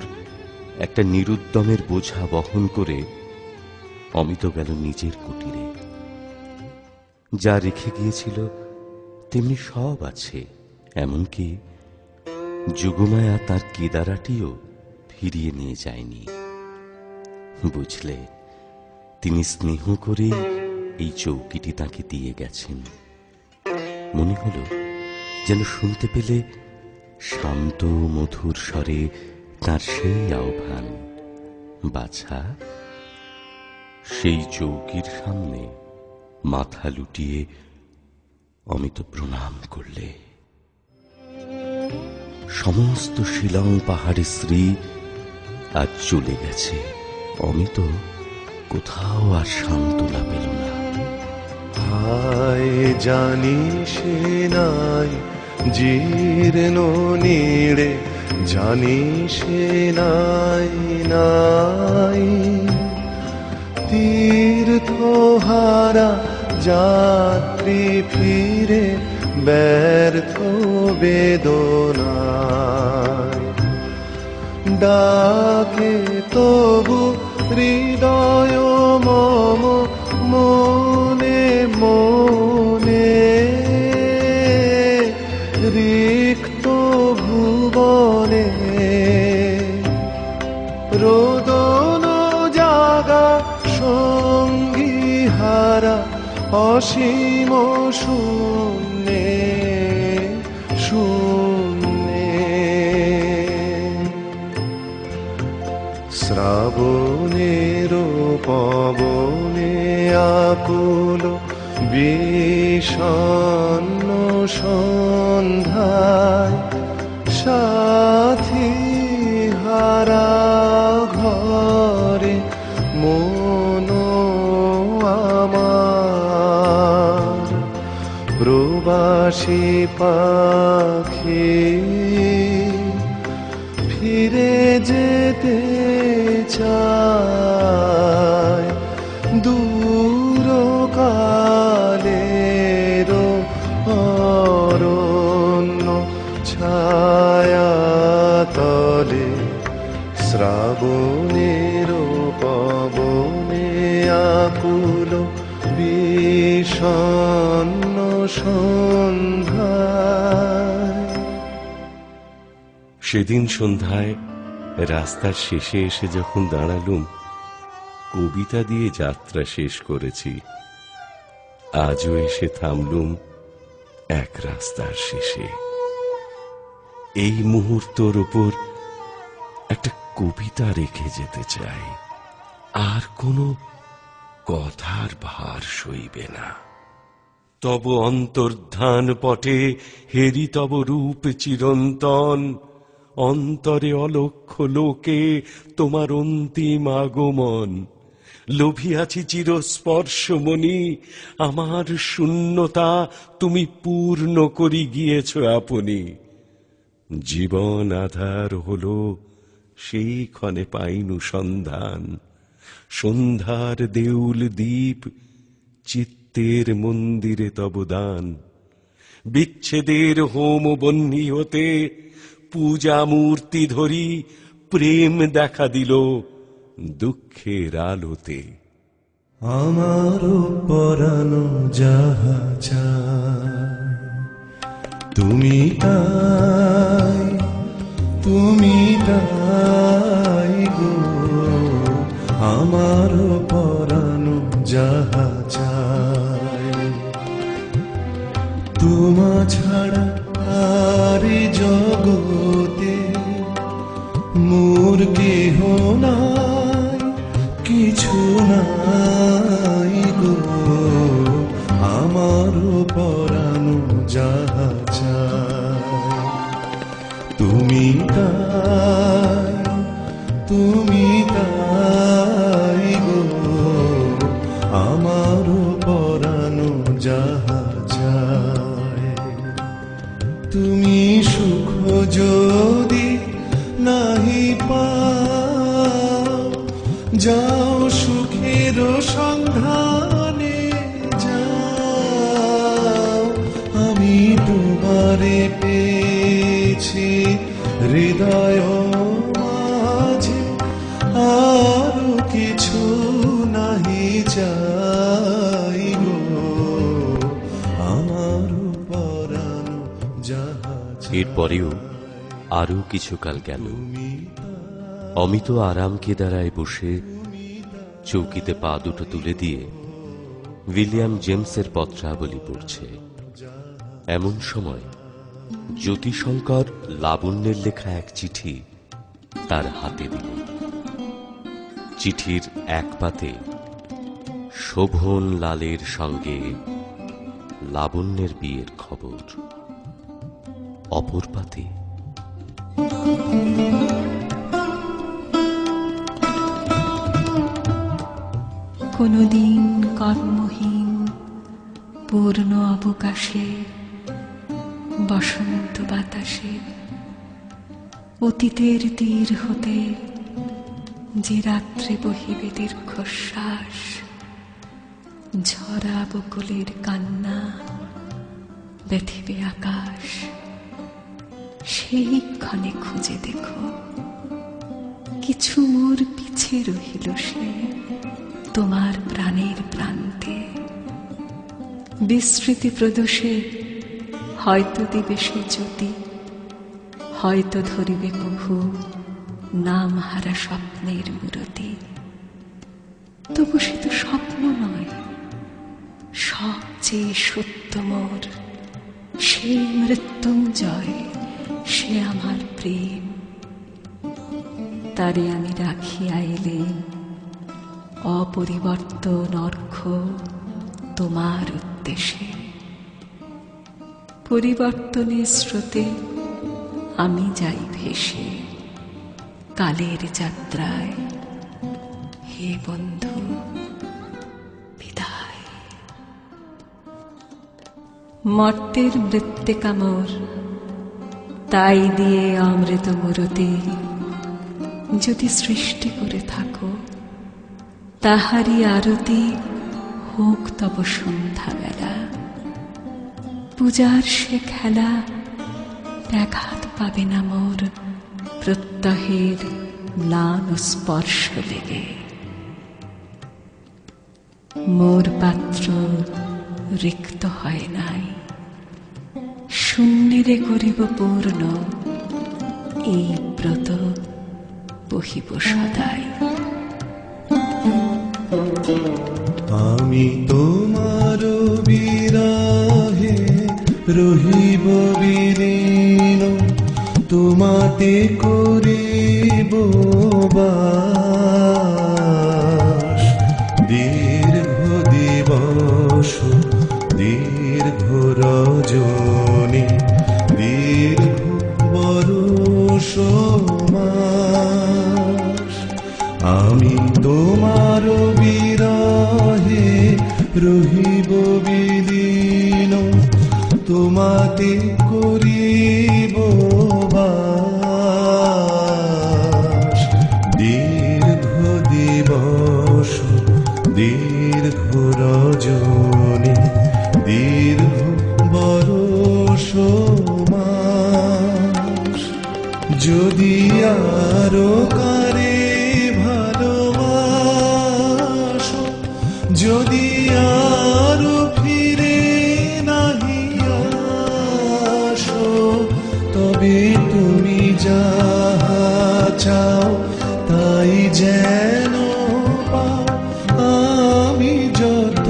একটা নিরুদ্যমের বোঝা বহন করে অমিত গেল নিজের কুটিরে। যা রেখে গিয়েছিল তেমনি সব আছে, এমনকি যুগমায়া তার কেদারাটিও ফিরিয়ে নিয়ে যায়নি। বুঝলে, তিনি স্নেহ করে এই চৌকিটি তাকে দিয়ে গেছেন। মনে হল যেন শুনতে পেলে শান্ত মধুর স্বরে তার সেই আহ্বান, বাছা। সেই চৌকির সামনে মাথা লুটিয়ে অমিত প্রণাম করলে। সমস্ত শিলং পাহাড়ের শ্রী আজ চলে গেছে। অমিত কোথাও আর সান্ত্বনা পেল না। হায় জানি সে নাই জীর্ণ নীড়ে, জানি সে নাই নাই তীর্থহারা যাত্রী ফিরে ব্যর্থ বেদনায়। ডাকে তবু হৃদয় মম মনে মনে, রিক্ত ভুবনে রোদন জাগা সঙ্গী হারা অসীম শূন্যে শূন্যে। শ্রাবণের পবনে আকুল বিষণ্ণ সন্ধ্যায়, সাথী হারা ঘরে মন আমার। প্রবাসী পাখি ফিরে যেতে চায়, দূর কালের অরণ্য ছায়া তলে। শ্রাবণের পবনে আকুল বিষণ্ণ সন্ধ্যায়। সেদিন সন্ধ্যায় রাস্তার শেষে এসে যখন দাঁড়ালুম, কবিতা দিয়ে যাত্রা শেষ করেছি। আজও এসে থামলুম এক রাস্তার শেষে। এই মুহূর্তের উপর একটা কবিতা রেখে যেতে চাই, আর কোনো কথার ভার সইবে না। তব অন্তর্ধান পটে হেরি তব রূপ চিরন্তন, অন্তরে অলক্ষ্য লোকে তোমার অন্তিম আগমন। লোভিয়াছি চিরস্পর্শমণি, আমার শূন্যতা তুমি পূর্ণ করি গিয়েছ আপনি। জীবন আধার হল সেই ক্ষণে পাইনু সন্ধান, সন্ধ্যার দেউল দ্বীপ চিত্তের মন্দিরে তব দান। বিচ্ছেদের হোম বহ্নি হতে পূজা মূর্তি ধরি, প্রেম দেখা দিল দুঃখের আলোতে। আমারও পরানো যাহা চায় তুমি তাই, তুমি তাই গো। আমারও পরানো যাহা চায় তোমা ছাড়া আর জগতে মোর কেহ নাই, কিছু নাই গো। আমারও পরানো যাহা চায় তুমি তাই, তুমি তাই গো। আমারও পরানো যাহা চায়। তুমি সুখ যদি নাহি পাও, যাও সুখের সন্ধানে যাও। আমি তোমারে পেয়েছি হৃদয় মাঝে, আর কিছু নাহি চাই গো। আমার পরানো যাহা। এরপরেও আরো কিছুকাল গেল। অমিত আরাম কেদারায় বসে চৌকিতে পা দুটো তুলে দিয়ে উইলিয়াম জেমসের পত্রাবলী পড়ছে। এমন সময় জ্যোতিশঙ্কর লাবণ্যের লেখা এক চিঠি তার হাতে দিল। চিঠির এক পাতে শোভন লালের সঙ্গে লাবণ্যের বিয়ের খবর, অপর পাতে কোনদিন কর্মহীন পূর্ণ অবকাশে বসন্ত বাতাসে অতীতের তীর হতে যে রাত্রে বহিবে দীর্ঘশ্বাস, ঝরা বকুলের কান্না ব্যথিবে আকাশ, সেই ক্ষণে খুঁজে দেখো কিছু মোর পিছে রহিল সে তোমার প্রাণের প্রান্তে। বিস্মৃতি প্রদোষে হয়তো দিবে সে জ্যোতি, হয়তো ধরিবে কভু নাম হারা স্বপ্নের মূরতি। তবু সে তো স্বপ্ন নয়, সবচেয়ে সত্য মোর সেই মৃত্যুঞ্জয়, সে আমার প্রেম। তারে আমি রাখিয়া এলেন অপরিবর্তন অর্ঘ্য তোমার উদ্দেশ্যে। পরিবর্তনের স্রোতে আমি যাই ভেসে কালের যাত্রায়। হে বন্ধু, বিদায়। মর্তের মৃত্তিকা মোর, তাই দিয়ে অমৃত মূরতি যদি সৃষ্টি করে থাকো, তাহারি আরতি হোক তব সন্ধ্যাবেলা। পূজার সে খেলা ব্যাঘাত পাবে না মোর প্রত্যহের ম্লান স্পর্শ লেগে। মোর পাত্র রিক্ত হয় নাই, শূন্যেরে করিব পূর্ণ, এই ব্রত বহিব সদাই। আমি তোমার বিরহে রহিব বিলীন, তোমাতে করিব বাস। দীর্ঘ দিবস দীর্ঘ রজনী দীর্ঘ বরষ মাস। আমি তোমার বিরহে রহিব বিলীন, তোমাতে করিব বাস। দীর্ঘ দিবস দীর্ঘ রজনী দীর্ঘ বরষ মাস। যদি আরো কারে ভালোবাসো, যদি আরো ফিরে নাহি আসো, তবে তুমি যাহা চাও তাই যেন পাও। আমি যত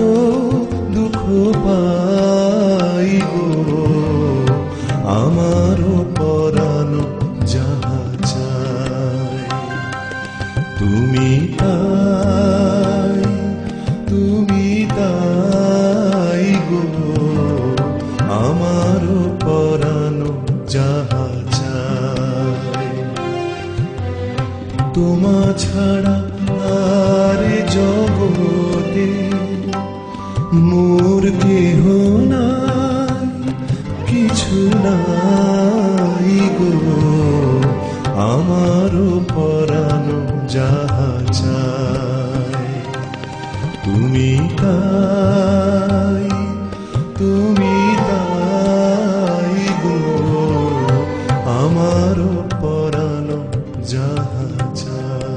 দুঃখ পাই গো, আমারও পরাণ যাহা চায় তুমি তাই, তুমি তাই গো, আমারও পরাণ যাহা চায়। তোমা ছাড়া আর জগতে মোর কেহ নাই, কিছু নাই গো, আমারও পরাণ যাহা চায় তুমি তাই, তুমি তাই গো, আমারও পরাণ যাহা চায়।